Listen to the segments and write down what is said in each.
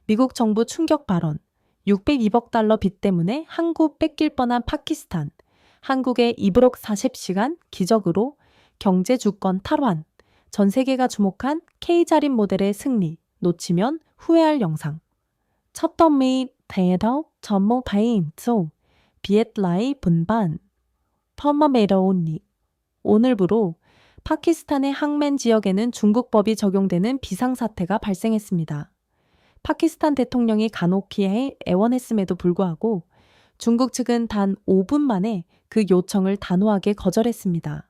미국 정부 충격 발언. 602억 달러 빚 때문에 한국 뺏길 뻔한 파키스탄. 한국의 2불억 40시간 기적으로 경제 주권 탈환. 전 세계가 주목한 K자립 모델의 승리. 놓치면 후회할 영상. 첫 덤이 대도 전모 바인소 비엣라이 분반. 터머메러온니. 오늘부로 파키스탄의 항맨 지역에는 중국법이 적용되는 비상사태가 발생했습니다. 파키스탄 대통령이 간곡히 애원했음에도 불구하고 중국 측은 단 5분 만에 그 요청을 단호하게 거절했습니다.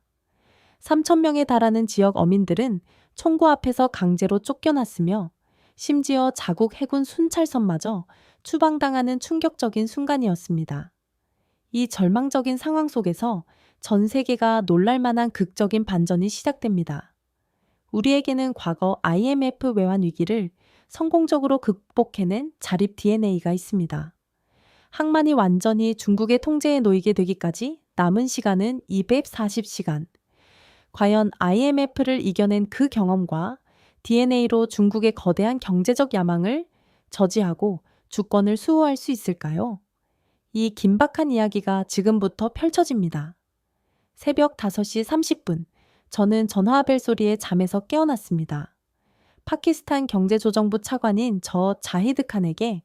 3,000명에 달하는 지역 어민들은 총구 앞에서 강제로 쫓겨났으며 심지어 자국 해군 순찰선마저 추방당하는 충격적인 순간이었습니다. 이 절망적인 상황 속에서 전 세계가 놀랄만한 극적인 반전이 시작됩니다. 우리에게는 과거 IMF 외환 위기를 성공적으로 극복해낸 자립 DNA가 있습니다. 항만이 완전히 중국의 통제에 놓이게 되기까지 남은 시간은 240시간. 과연 IMF를 이겨낸 그 경험과 DNA로 중국의 거대한 경제적 야망을 저지하고 주권을 수호할 수 있을까요? 이 긴박한 이야기가 지금부터 펼쳐집니다. 새벽 5시 30분, 저는 전화벨 소리에 잠에서 깨어났습니다. 파키스탄 경제조정부 차관인 저 자히드 칸에게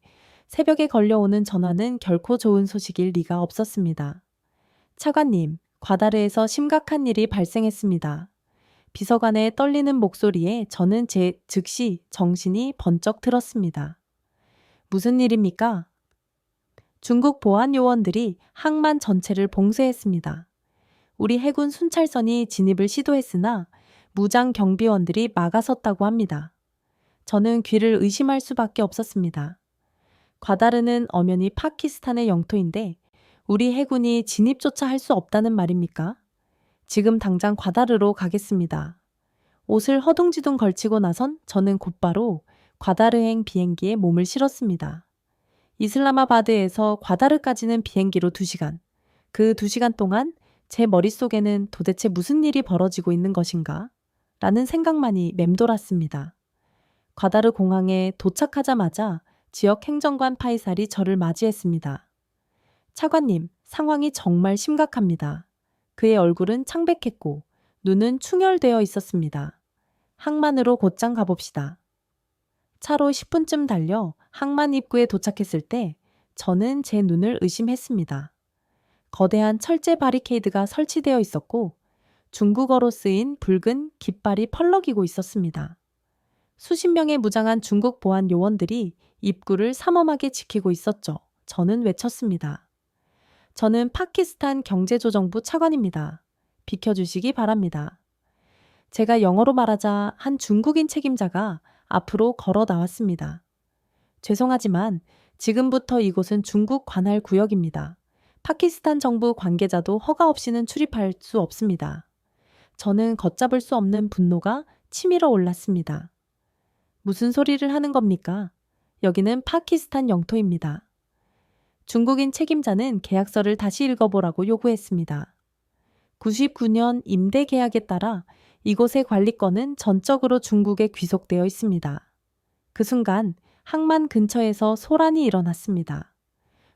새벽에 걸려오는 전화는 결코 좋은 소식일 리가 없었습니다. 차관님, 과다르에서 심각한 일이 발생했습니다. 비서관의 떨리는 목소리에 저는 즉시 정신이 번쩍 들었습니다. 무슨 일입니까? 중국 보안 요원들이 항만 전체를 봉쇄했습니다. 우리 해군 순찰선이 진입을 시도했으나 무장 경비원들이 막아섰다고 합니다. 저는 귀를 의심할 수밖에 없었습니다. 과다르는 엄연히 파키스탄의 영토인데 우리 해군이 진입조차 할 수 없다는 말입니까? 지금 당장 과다르로 가겠습니다. 옷을 허둥지둥 걸치고 나선 저는 곧바로 과다르행 비행기에 몸을 실었습니다. 이슬라마바드에서 과다르까지는 비행기로 2시간. 그 2시간 동안 제 머릿속에는 도대체 무슨 일이 벌어지고 있는 것인가? 라는 생각만이 맴돌았습니다. 과다르 공항에 도착하자마자 지역 행정관 파이살이 저를 맞이했습니다. 차관님, 상황이 정말 심각합니다. 그의 얼굴은 창백했고 눈은 충혈되어 있었습니다. 항만으로 곧장 가봅시다. 차로 10분쯤 달려 항만 입구에 도착했을 때 저는 제 눈을 의심했습니다. 거대한 철제 바리케이드가 설치되어 있었고 중국어로 쓰인 붉은 깃발이 펄럭이고 있었습니다. 수십 명의 무장한 중국 보안 요원들이 입구를 삼엄하게 지키고 있었죠. 저는 외쳤습니다. 저는 파키스탄 경제조정부 차관입니다. 비켜주시기 바랍니다. 제가 영어로 말하자 한 중국인 책임자가 앞으로 걸어 나왔습니다. 죄송하지만 지금부터 이곳은 중국 관할 구역입니다. 파키스탄 정부 관계자도 허가 없이는 출입할 수 없습니다. 저는 걷잡을 수 없는 분노가 치밀어 올랐습니다. 무슨 소리를 하는 겁니까? 여기는 파키스탄 영토입니다. 중국인 책임자는 계약서를 다시 읽어보라고 요구했습니다. 99년 임대 계약에 따라 이곳의 관리권은 전적으로 중국에 귀속되어 있습니다. 그 순간 항만 근처에서 소란이 일어났습니다.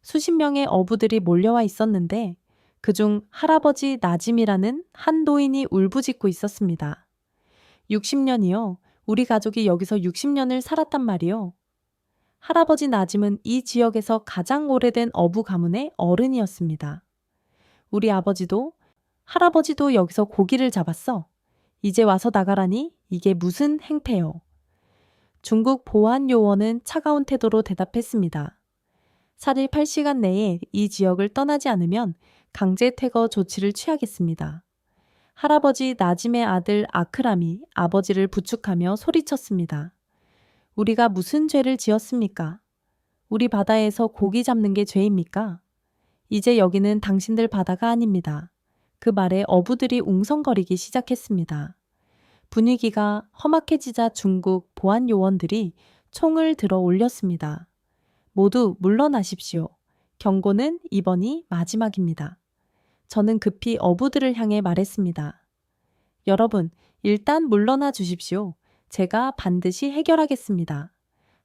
수십 명의 어부들이 몰려와 있었는데 그중 할아버지 나짐이라는 한 노인이 울부짖고 있었습니다. 60년이요. 우리 가족이 여기서 60년을 살았단 말이요. 할아버지 나짐은 이 지역에서 가장 오래된 어부 가문의 어른이었습니다. 우리 할아버지도 여기서 고기를 잡았어. 이제 와서 나가라니 이게 무슨 행패요. 중국 보안 요원은 차가운 태도로 대답했습니다. 4일 8시간 내에 이 지역을 떠나지 않으면 강제 퇴거 조치를 취하겠습니다. 할아버지 나짐의 아들 아크람이 아버지를 부축하며 소리쳤습니다. 우리가 무슨 죄를 지었습니까? 우리 바다에서 고기 잡는 게 죄입니까? 이제 여기는 당신들 바다가 아닙니다. 그 말에 어부들이 웅성거리기 시작했습니다. 분위기가 험악해지자 중국 보안 요원들이 총을 들어 올렸습니다. 모두 물러나십시오. 경고는 이번이 마지막입니다. 저는 급히 어부들을 향해 말했습니다. 여러분, 일단 물러나 주십시오. 제가 반드시 해결하겠습니다.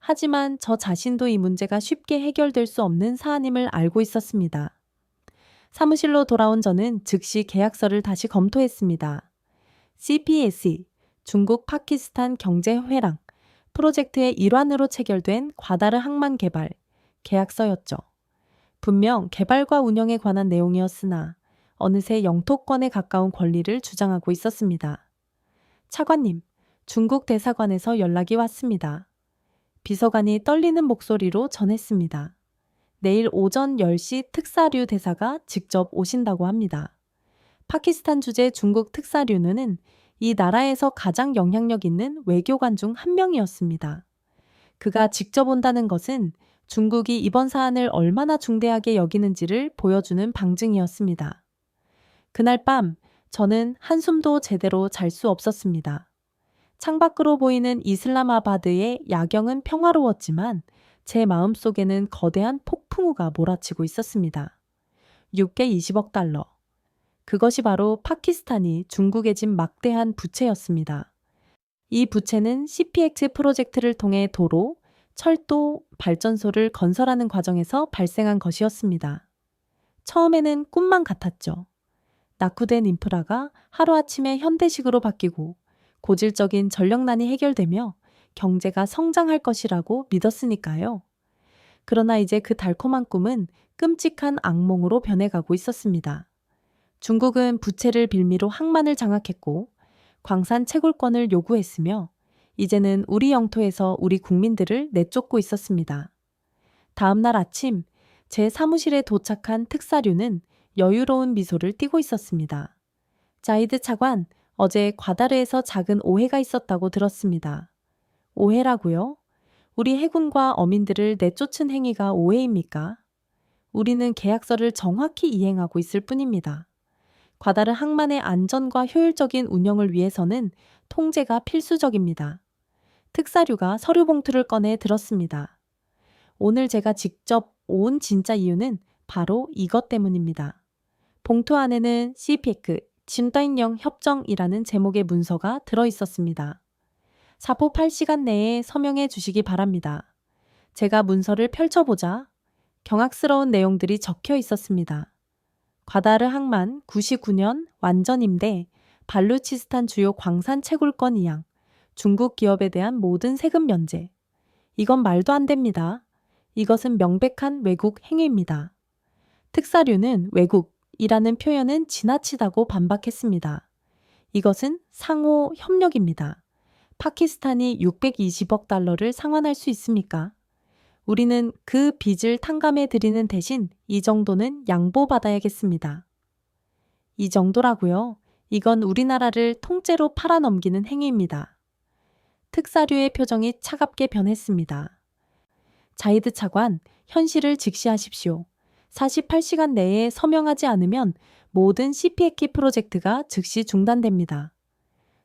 하지만 저 자신도 이 문제가 쉽게 해결될 수 없는 사안임을 알고 있었습니다. 사무실로 돌아온 저는 즉시 계약서를 다시 검토했습니다. CPSE, 중국 파키스탄 경제회랑 프로젝트의 일환으로 체결된 과다르 항만 개발 계약서였죠. 분명 개발과 운영에 관한 내용이었으나 어느새 영토권에 가까운 권리를 주장하고 있었습니다. 차관님, 중국 대사관에서 연락이 왔습니다. 비서관이 떨리는 목소리로 전했습니다. 내일 오전 10시 특사류 대사가 직접 오신다고 합니다. 파키스탄 주재 중국 특사류는 이 나라에서 가장 영향력 있는 외교관 중 한 명이었습니다. 그가 직접 온다는 것은 중국이 이번 사안을 얼마나 중대하게 여기는지를 보여주는 방증이었습니다. 그날 밤 저는 한숨도 제대로 잘 수 없었습니다. 창밖으로 보이는 이슬람아바드의 야경은 평화로웠지만 제 마음속에는 거대한 폭풍우가 몰아치고 있었습니다. 620억 달러. 그것이 바로 파키스탄이 중국에 진 막대한 부채였습니다. 이 부채는 CPX 프로젝트를 통해 도로, 철도, 발전소를 건설하는 과정에서 발생한 것이었습니다. 처음에는 꿈만 같았죠. 낙후된 인프라가 하루아침에 현대식으로 바뀌고 고질적인 전력난이 해결되며 경제가 성장할 것이라고 믿었으니까요. 그러나 이제 그 달콤한 꿈은 끔찍한 악몽으로 변해가고 있었습니다. 중국은 부채를 빌미로 항만을 장악했고 광산 채굴권을 요구했으며 이제는 우리 영토에서 우리 국민들을 내쫓고 있었습니다. 다음 날 아침 제 사무실에 도착한 특사류는 여유로운 미소를 띠고 있었습니다. 자이드 차관, 어제 과다르에서 작은 오해가 있었다고 들었습니다. 오해라고요? 우리 해군과 어민들을 내쫓은 행위가 오해입니까? 우리는 계약서를 정확히 이행하고 있을 뿐입니다. 과다르 항만의 안전과 효율적인 운영을 위해서는 통제가 필수적입니다. 특사류가 서류 봉투를 꺼내 들었습니다. 오늘 제가 직접 온 진짜 이유는 바로 이것 때문입니다. 봉투 안에는 CPEC, 진단령 협정이라는 제목의 문서가 들어 있었습니다. 사포 8시간 내에 서명해 주시기 바랍니다. 제가 문서를 펼쳐보자 경악스러운 내용들이 적혀 있었습니다. 과다르 항만 99년 완전 임대, 발루치스탄 주요 광산 채굴권 이양, 중국 기업에 대한 모든 세금 면제. 이건 말도 안 됩니다. 이것은 명백한 왜곡 행위입니다. 특사류는 왜곡이라는 표현은 지나치다고 반박했습니다. 이것은 상호 협력입니다. 파키스탄이 620억 달러를 상환할 수 있습니까? 우리는 그 빚을 탕감해 드리는 대신 이 정도는 양보받아야겠습니다. 이 정도라고요? 이건 우리나라를 통째로 팔아넘기는 행위입니다. 특사류의 표정이 차갑게 변했습니다. 자이드 차관, 현실을 직시하십시오. 48시간 내에 서명하지 않으면 모든 CPEC 프로젝트가 즉시 중단됩니다.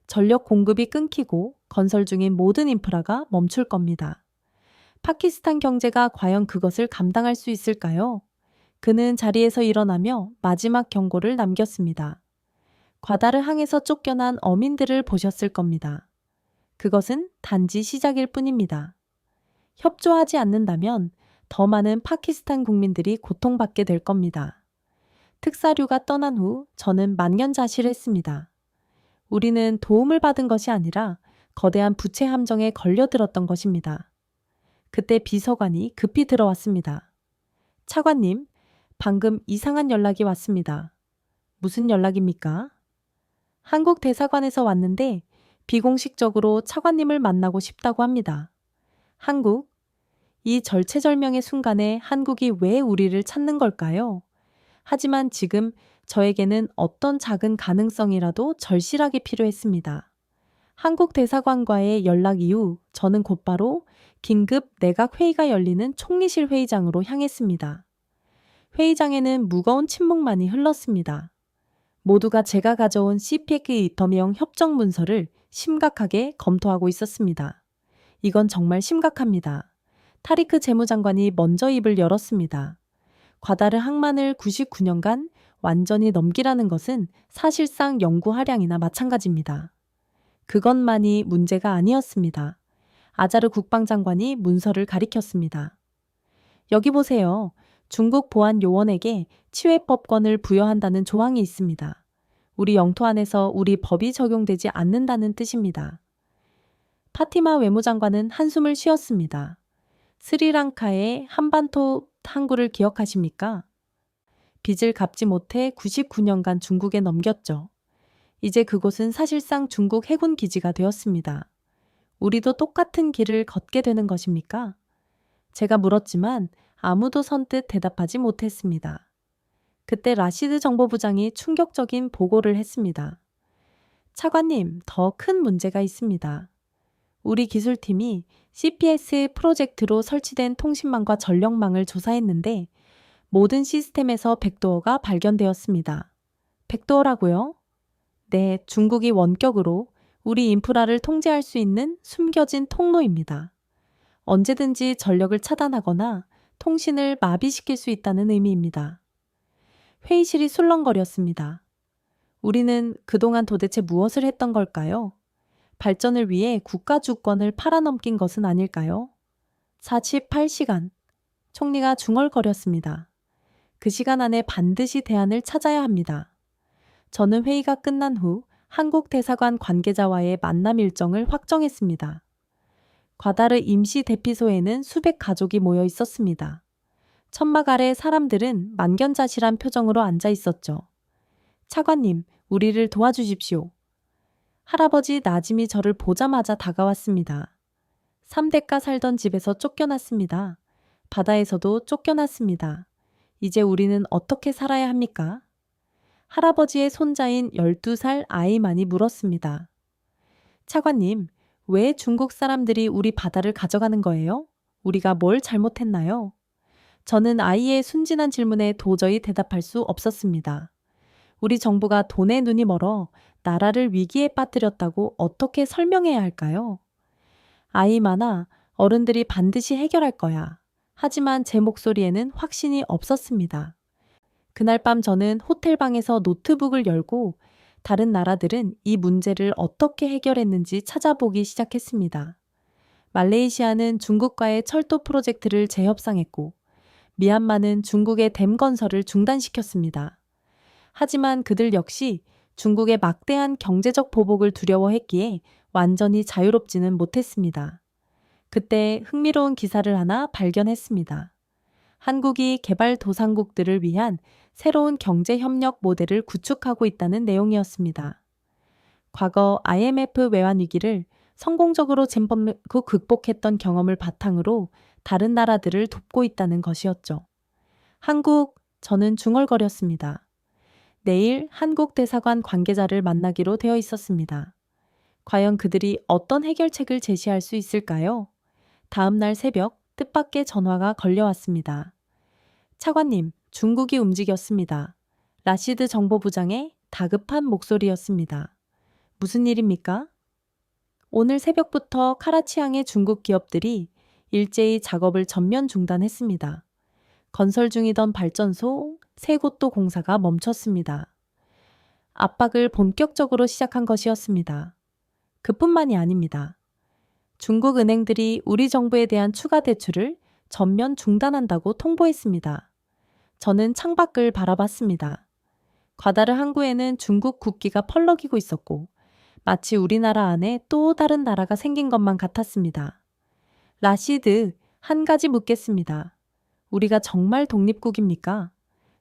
전력 공급이 끊기고 건설 중인 모든 인프라가 멈출 겁니다. 파키스탄 경제가 과연 그것을 감당할 수 있을까요? 그는 자리에서 일어나며 마지막 경고를 남겼습니다. 과다르 항에서 쫓겨난 어민들을 보셨을 겁니다. 그것은 단지 시작일 뿐입니다. 협조하지 않는다면 더 많은 파키스탄 국민들이 고통받게 될 겁니다. 특사류가 떠난 후 저는 만연자실했습니다. 우리는 도움을 받은 것이 아니라 거대한 부채 함정에 걸려들었던 것입니다. 그때 비서관이 급히 들어왔습니다. 차관님, 방금 이상한 연락이 왔습니다. 무슨 연락입니까? 한국 대사관에서 왔는데 비공식적으로 차관님을 만나고 싶다고 합니다. 한국? 이 절체절명의 순간에 한국이 왜 우리를 찾는 걸까요? 하지만 지금 저에게는 어떤 작은 가능성이라도 절실하게 필요했습니다. 한국 대사관과의 연락 이후 저는 곧바로 긴급 내각 회의가 열리는 총리실 회의장으로 향했습니다. 회의장에는 무거운 침묵만이 흘렀습니다. 모두가 제가 가져온 CPEC 이터미형 협정 문서를 심각하게 검토하고 있었습니다. 이건 정말 심각합니다. 타리크 재무장관이 먼저 입을 열었습니다. 과다르 항만을 99년간 완전히 넘기라는 것은 사실상 영구 할양이나 마찬가지입니다. 그것만이 문제가 아니었습니다. 아자르 국방장관이 문서를 가리켰습니다. 여기 보세요. 중국 보안 요원에게 치외법권을 부여한다는 조항이 있습니다. 우리 영토 안에서 우리 법이 적용되지 않는다는 뜻입니다. 파티마 외무장관은 한숨을 쉬었습니다. 스리랑카의 한반도 항구를 기억하십니까? 빚을 갚지 못해 99년간 중국에 넘겼죠. 이제 그곳은 사실상 중국 해군 기지가 되었습니다. 우리도 똑같은 길을 걷게 되는 것입니까? 제가 물었지만 아무도 선뜻 대답하지 못했습니다. 그때 라시드 정보부장이 충격적인 보고를 했습니다. 차관님, 더 큰 문제가 있습니다. 우리 기술팀이 CPS 프로젝트로 설치된 통신망과 전력망을 조사했는데 모든 시스템에서 백도어가 발견되었습니다. 백도어라고요? 네, 중국이 원격으로 우리 인프라를 통제할 수 있는 숨겨진 통로입니다. 언제든지 전력을 차단하거나 통신을 마비시킬 수 있다는 의미입니다. 회의실이 술렁거렸습니다. 우리는 그동안 도대체 무엇을 했던 걸까요? 발전을 위해 국가 주권을 팔아넘긴 것은 아닐까요? 48시간. 총리가 중얼거렸습니다. 그 시간 안에 반드시 대안을 찾아야 합니다. 저는 회의가 끝난 후 한국 대사관 관계자와의 만남 일정을 확정했습니다. 과다르 임시 대피소에는 수백 가족이 모여 있었습니다. 천막 아래 사람들은 만견자실한 표정으로 앉아 있었죠. 차관님, 우리를 도와주십시오. 할아버지 나짐이 저를 보자마자 다가왔습니다. 3대가 살던 집에서 쫓겨났습니다. 바다에서도 쫓겨났습니다. 이제 우리는 어떻게 살아야 합니까? 할아버지의 손자인 12살 아이만이 물었습니다. 차관님, 왜 중국 사람들이 우리 바다를 가져가는 거예요? 우리가 뭘 잘못했나요? 저는 아이의 순진한 질문에 도저히 대답할 수 없었습니다. 우리 정부가 돈에 눈이 멀어 나라를 위기에 빠뜨렸다고 어떻게 설명해야 할까요? 아이마나 어른들이 반드시 해결할 거야. 하지만 제 목소리에는 확신이 없었습니다. 그날 밤 저는 호텔방에서 노트북을 열고 다른 나라들은 이 문제를 어떻게 해결했는지 찾아보기 시작했습니다. 말레이시아는 중국과의 철도 프로젝트를 재협상했고 미얀마는 중국의 댐 건설을 중단시켰습니다. 하지만 그들 역시 중국의 막대한 경제적 보복을 두려워했기에 완전히 자유롭지는 못했습니다. 그때 흥미로운 기사를 하나 발견했습니다. 한국이 개발도상국들을 위한 새로운 경제협력 모델을 구축하고 있다는 내용이었습니다. 과거 IMF 외환 위기를 성공적으로 쟁취하고 극복했던 경험을 바탕으로 다른 나라들을 돕고 있다는 것이었죠. 저는 중얼거렸습니다. 내일 한국 대사관 관계자를 만나기로 되어 있었습니다. 과연 그들이 어떤 해결책을 제시할 수 있을까요? 다음 날 새벽 뜻밖의 전화가 걸려왔습니다. 차관님, 중국이 움직였습니다. 라시드 정보부장의 다급한 목소리였습니다. 무슨 일입니까? 오늘 새벽부터 카라치항의 중국 기업들이 일제히 작업을 전면 중단했습니다. 건설 중이던 발전소 3곳도 공사가 멈췄습니다. 압박을 본격적으로 시작한 것이었습니다. 그뿐만이 아닙니다. 중국 은행들이 우리 정부에 대한 추가 대출을 전면 중단한다고 통보했습니다. 저는 창밖을 바라봤습니다. 과다르 항구에는 중국 국기가 펄럭이고 있었고 마치 우리나라 안에 또 다른 나라가 생긴 것만 같았습니다. 라시드, 한 가지 묻겠습니다. 우리가 정말 독립국입니까?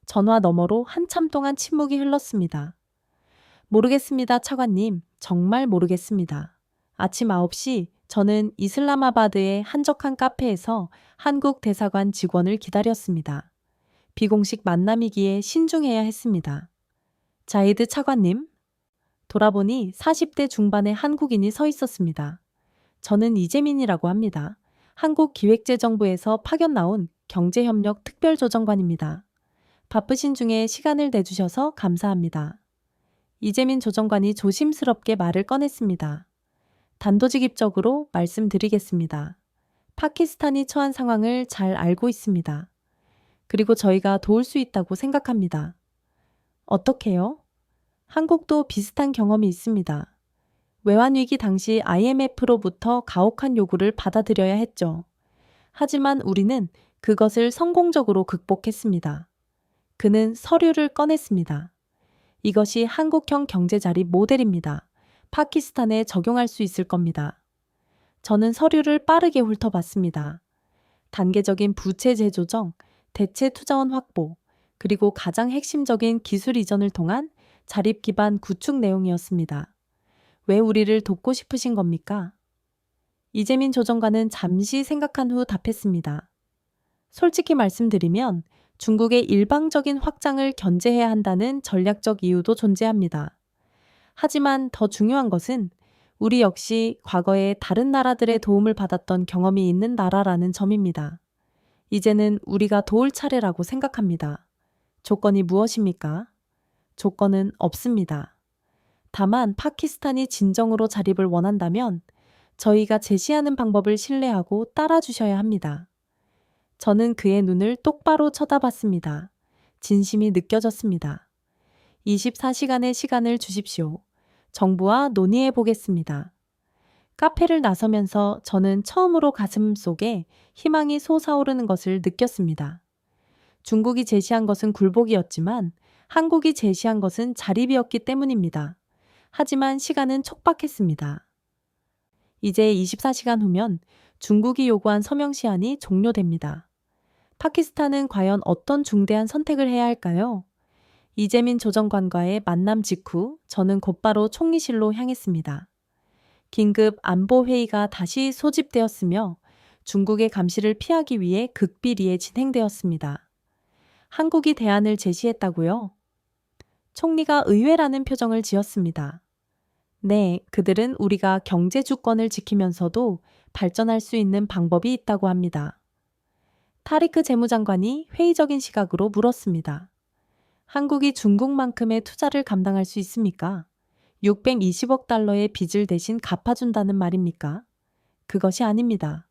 전화 너머로 한참 동안 침묵이 흘렀습니다. 모르겠습니다, 차관님. 정말 모르겠습니다. 아침 9시 저는 이슬라마바드의 한적한 카페에서 한국 대사관 직원을 기다렸습니다. 비공식 만남이기에 신중해야 했습니다. 자이드 차관님, 돌아보니 40대 중반의 한국인이 서 있었습니다. 저는 이재민이라고 합니다. 한국기획재정부에서 파견 나온 경제협력 특별조정관입니다. 바쁘신 중에 시간을 내주셔서 감사합니다. 이재민 조정관이 조심스럽게 말을 꺼냈습니다. 단도직입적으로 말씀드리겠습니다. 파키스탄이 처한 상황을 잘 알고 있습니다. 그리고 저희가 도울 수 있다고 생각합니다. 어떻게요? 한국도 비슷한 경험이 있습니다. 외환위기 당시 IMF로부터 가혹한 요구를 받아들여야 했죠. 하지만 우리는 그것을 성공적으로 극복했습니다. 그는 서류를 꺼냈습니다. 이것이 한국형 경제자립 모델입니다. 파키스탄에 적용할 수 있을 겁니다. 저는 서류를 빠르게 훑어봤습니다. 단계적인 부채 재조정, 대체 투자원 확보, 그리고 가장 핵심적인 기술 이전을 통한 자립 기반 구축 내용이었습니다. 왜 우리를 돕고 싶으신 겁니까? 이재민 조정관은 잠시 생각한 후 답했습니다. 솔직히 말씀드리면 중국의 일방적인 확장을 견제해야 한다는 전략적 이유도 존재합니다. 하지만 더 중요한 것은 우리 역시 과거에 다른 나라들의 도움을 받았던 경험이 있는 나라라는 점입니다. 이제는 우리가 도울 차례라고 생각합니다. 조건이 무엇입니까? 조건은 없습니다. 다만 파키스탄이 진정으로 자립을 원한다면 저희가 제시하는 방법을 신뢰하고 따라주셔야 합니다. 저는 그의 눈을 똑바로 쳐다봤습니다. 진심이 느껴졌습니다. 24시간의 시간을 주십시오. 정부와 논의해 보겠습니다. 카페를 나서면서 저는 처음으로 가슴 속에 희망이 솟아오르는 것을 느꼈습니다. 중국이 제시한 것은 굴복이었지만 한국이 제시한 것은 자립이었기 때문입니다. 하지만 시간은 촉박했습니다. 이제 24시간 후면 중국이 요구한 서명 시한이 종료됩니다. 파키스탄은 과연 어떤 중대한 선택을 해야 할까요? 이재민 조정관과의 만남 직후 저는 곧바로 총리실로 향했습니다. 긴급 안보회의가 다시 소집되었으며 중국의 감시를 피하기 위해 극비리에 진행되었습니다. 한국이 대안을 제시했다고요? 총리가 의외라는 표정을 지었습니다. 네, 그들은 우리가 경제 주권을 지키면서도 발전할 수 있는 방법이 있다고 합니다. 타리크 재무장관이 회의적인 시각으로 물었습니다. 한국이 중국만큼의 투자를 감당할 수 있습니까? 620억 달러의 빚을 대신 갚아준다는 말입니까? 그것이 아닙니다.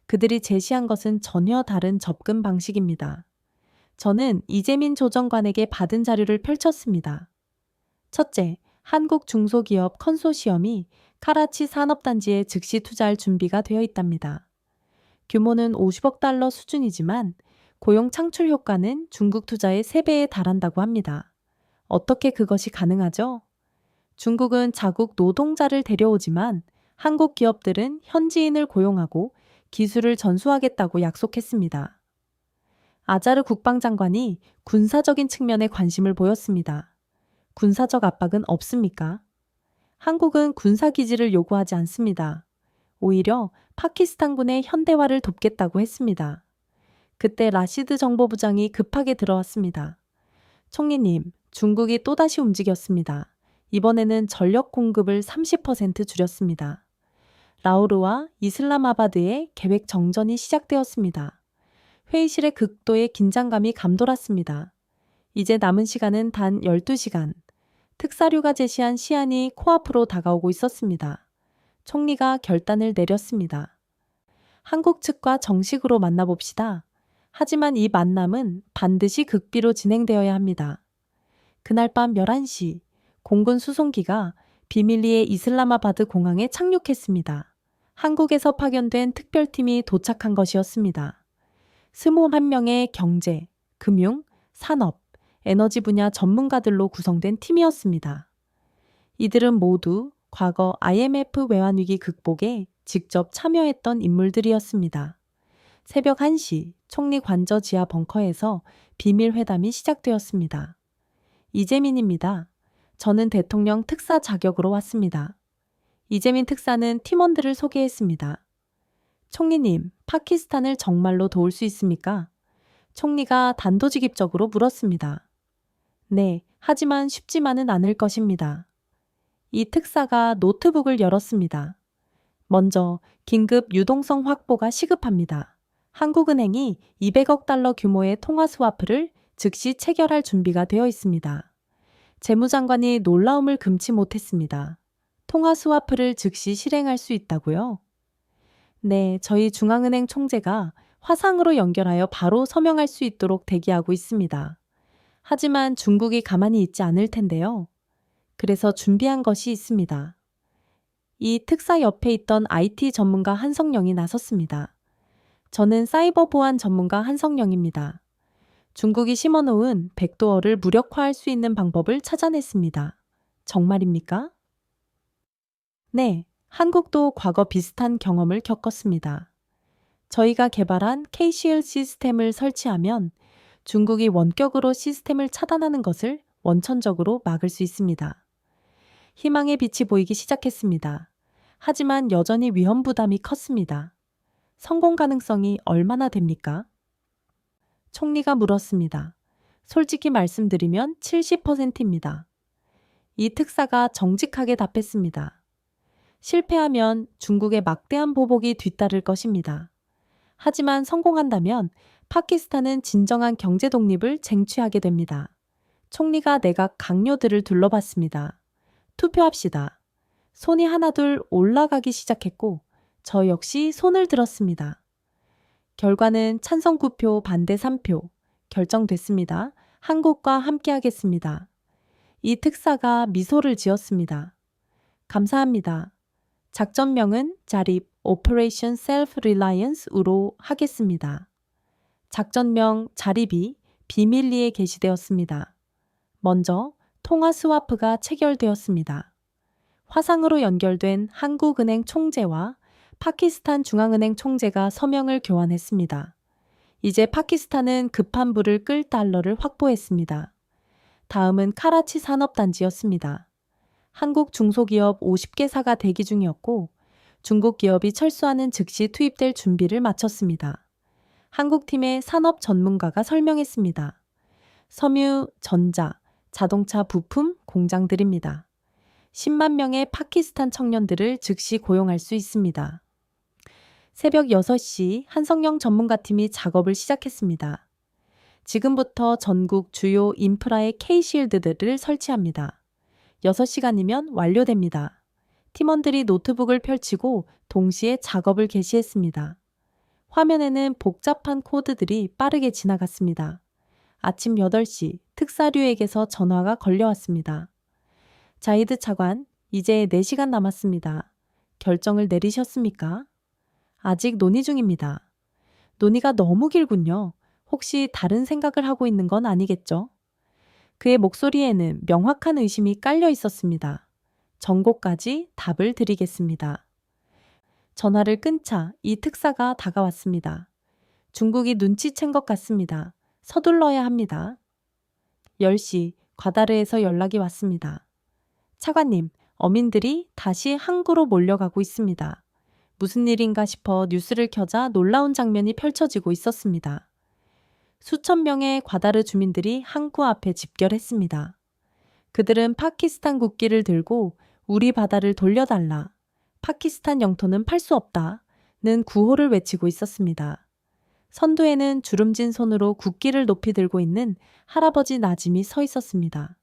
그들이 제시한 것은 전혀 다른 접근 방식입니다. 저는 이재민 조정관에게 받은 자료를 펼쳤습니다. 첫째, 한국 중소기업 컨소시엄이 카라치 산업단지에 즉시 투자할 준비가 되어 있답니다. 규모는 50억 달러 수준이지만 고용 창출 효과는 중국 투자의 3배에 달한다고 합니다. 어떻게 그것이 가능하죠? 중국은 자국 노동자를 데려오지만 한국 기업들은 현지인을 고용하고 기술을 전수하겠다고 약속했습니다. 아자르 국방장관이 군사적인 측면에 관심을 보였습니다. 군사적 압박은 없습니까? 한국은 군사기지를 요구하지 않습니다. 오히려 파키스탄군의 현대화를 돕겠다고 했습니다. 그때 라시드 정보부장이 급하게 들어왔습니다. 총리님, 중국이 또다시 움직였습니다. 이번에는 전력 공급을 30% 줄였습니다. 라오르와 이슬람아바드의 계획 정전이 시작되었습니다. 회의실의 극도의 긴장감이 감돌았습니다. 이제 남은 시간은 단 12시간. 특사류가 제시한 시한이 코앞으로 다가오고 있었습니다. 총리가 결단을 내렸습니다. 한국 측과 정식으로 만나봅시다. 하지만 이 만남은 반드시 극비로 진행되어야 합니다. 그날 밤 11시, 공군 수송기가 비밀리에 이슬람아바드 공항에 착륙했습니다. 한국에서 파견된 특별팀이 도착한 것이었습니다. 21명의 경제, 금융, 산업, 에너지 분야 전문가들로 구성된 팀이었습니다. 이들은 모두 과거 IMF 외환위기 극복에 직접 참여했던 인물들이었습니다. 새벽 1시 총리 관저 지하 벙커에서 비밀 회담이 시작되었습니다. 이재민입니다. 저는 대통령 특사 자격으로 왔습니다. 이재민 특사는 팀원들을 소개했습니다. 총리님, 파키스탄을 정말로 도울 수 있습니까? 총리가 단도직입적으로 물었습니다. 네, 하지만 쉽지만은 않을 것입니다. 이 특사가 노트북을 열었습니다. 먼저 긴급 유동성 확보가 시급합니다. 한국은행이 200억 달러 규모의 통화 스와프를 즉시 체결할 준비가 되어 있습니다. 재무장관이 놀라움을 금치 못했습니다. 통화 스와프를 즉시 실행할 수 있다고요? 네, 저희 중앙은행 총재가 화상으로 연결하여 바로 서명할 수 있도록 대기하고 있습니다. 하지만 중국이 가만히 있지 않을 텐데요. 그래서 준비한 것이 있습니다. 이 특사 옆에 있던 IT 전문가 한성령이 나섰습니다. 저는 사이버 보안 전문가 한성령입니다. 중국이 심어놓은 백도어를 무력화할 수 있는 방법을 찾아냈습니다. 정말입니까? 네, 한국도 과거 비슷한 경험을 겪었습니다. 저희가 개발한 KCL 시스템을 설치하면 중국이 원격으로 시스템을 차단하는 것을 원천적으로 막을 수 있습니다. 희망의 빛이 보이기 시작했습니다. 하지만 여전히 위험 부담이 컸습니다. 성공 가능성이 얼마나 됩니까? 총리가 물었습니다. 솔직히 말씀드리면 70%입니다. 이 특사가 정직하게 답했습니다. 실패하면 중국의 막대한 보복이 뒤따를 것입니다. 하지만 성공한다면 파키스탄은 진정한 경제 독립을 쟁취하게 됩니다. 총리가 내각 강요들을 둘러봤습니다. 투표합시다. 손이 하나둘 올라가기 시작했고 저 역시 손을 들었습니다. 결과는 찬성 9표, 반대 3표 결정됐습니다. 한국과 함께하겠습니다. 이 특사가 미소를 지었습니다. 감사합니다. 작전명은 자립 Operation Self-Reliance으로 하겠습니다. 작전명 자립이 비밀리에 게시되었습니다. 먼저 통화 스와프가 체결되었습니다. 화상으로 연결된 한국은행 총재와 파키스탄 중앙은행 총재가 서명을 교환했습니다. 이제 파키스탄은 급한 불을 끌 달러를 확보했습니다. 다음은 카라치 산업단지였습니다. 한국 중소기업 50개사가 대기 중이었고 중국 기업이 철수하는 즉시 투입될 준비를 마쳤습니다. 한국팀의 산업 전문가가 설명했습니다. 섬유, 전자, 자동차 부품 공장들입니다. 10만 명의 파키스탄 청년들을 즉시 고용할 수 있습니다. 새벽 6시 한성령 전문가팀이 작업을 시작했습니다. 지금부터 전국 주요 인프라의 K-쉴드들을 설치합니다. 6시간이면 완료됩니다. 팀원들이 노트북을 펼치고 동시에 작업을 개시했습니다. 화면에는 복잡한 코드들이 빠르게 지나갔습니다. 아침 8시 특사류에게서 전화가 걸려왔습니다. 자이드 차관, 이제 4시간 남았습니다. 결정을 내리셨습니까? 아직 논의 중입니다. 논의가 너무 길군요. 혹시 다른 생각을 하고 있는 건 아니겠죠? 그의 목소리에는 명확한 의심이 깔려 있었습니다. 정고까지 답을 드리겠습니다. 전화를 끊자 이 특사가 다가왔습니다. 중국이 눈치챈 것 같습니다. 서둘러야 합니다. 10시 과다르에서 연락이 왔습니다. 차관님, 어민들이 다시 항구로 몰려가고 있습니다. 무슨 일인가 싶어 뉴스를 켜자 놀라운 장면이 펼쳐지고 있었습니다. 수천 명의 과다르 주민들이 항구 앞에 집결했습니다. 그들은 파키스탄 국기를 들고 우리 바다를 돌려달라, 파키스탄 영토는 팔 수 없다는 구호를 외치고 있었습니다. 선두에는 주름진 손으로 국기를 높이 들고 있는 할아버지 나짐이 서 있었습니다.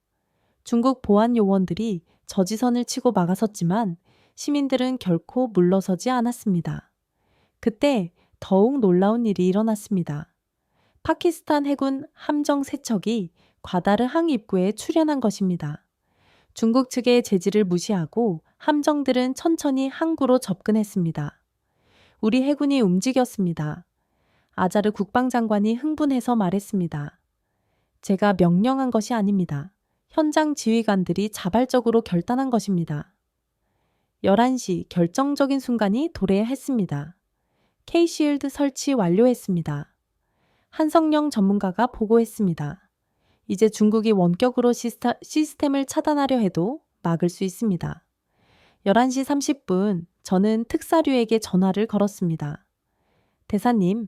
중국 보안 요원들이 저지선을 치고 막아섰지만 시민들은 결코 물러서지 않았습니다. 그때 더욱 놀라운 일이 일어났습니다. 파키스탄 해군 함정 3척이 과다르 항 입구에 출현한 것입니다. 중국 측의 제지를 무시하고 함정들은 천천히 항구로 접근했습니다. 우리 해군이 움직였습니다. 아자르 국방장관이 흥분해서 말했습니다. 제가 명령한 것이 아닙니다. 현장 지휘관들이 자발적으로 결단한 것입니다. 11시 결정적인 순간이 도래했습니다. K-쉴드 설치 완료했습니다. 한성령 전문가가 보고했습니다. 이제 중국이 원격으로 시스템을 차단하려 해도 막을 수 있습니다. 11시 30분 저는 특사류에게 전화를 걸었습니다. 대사님,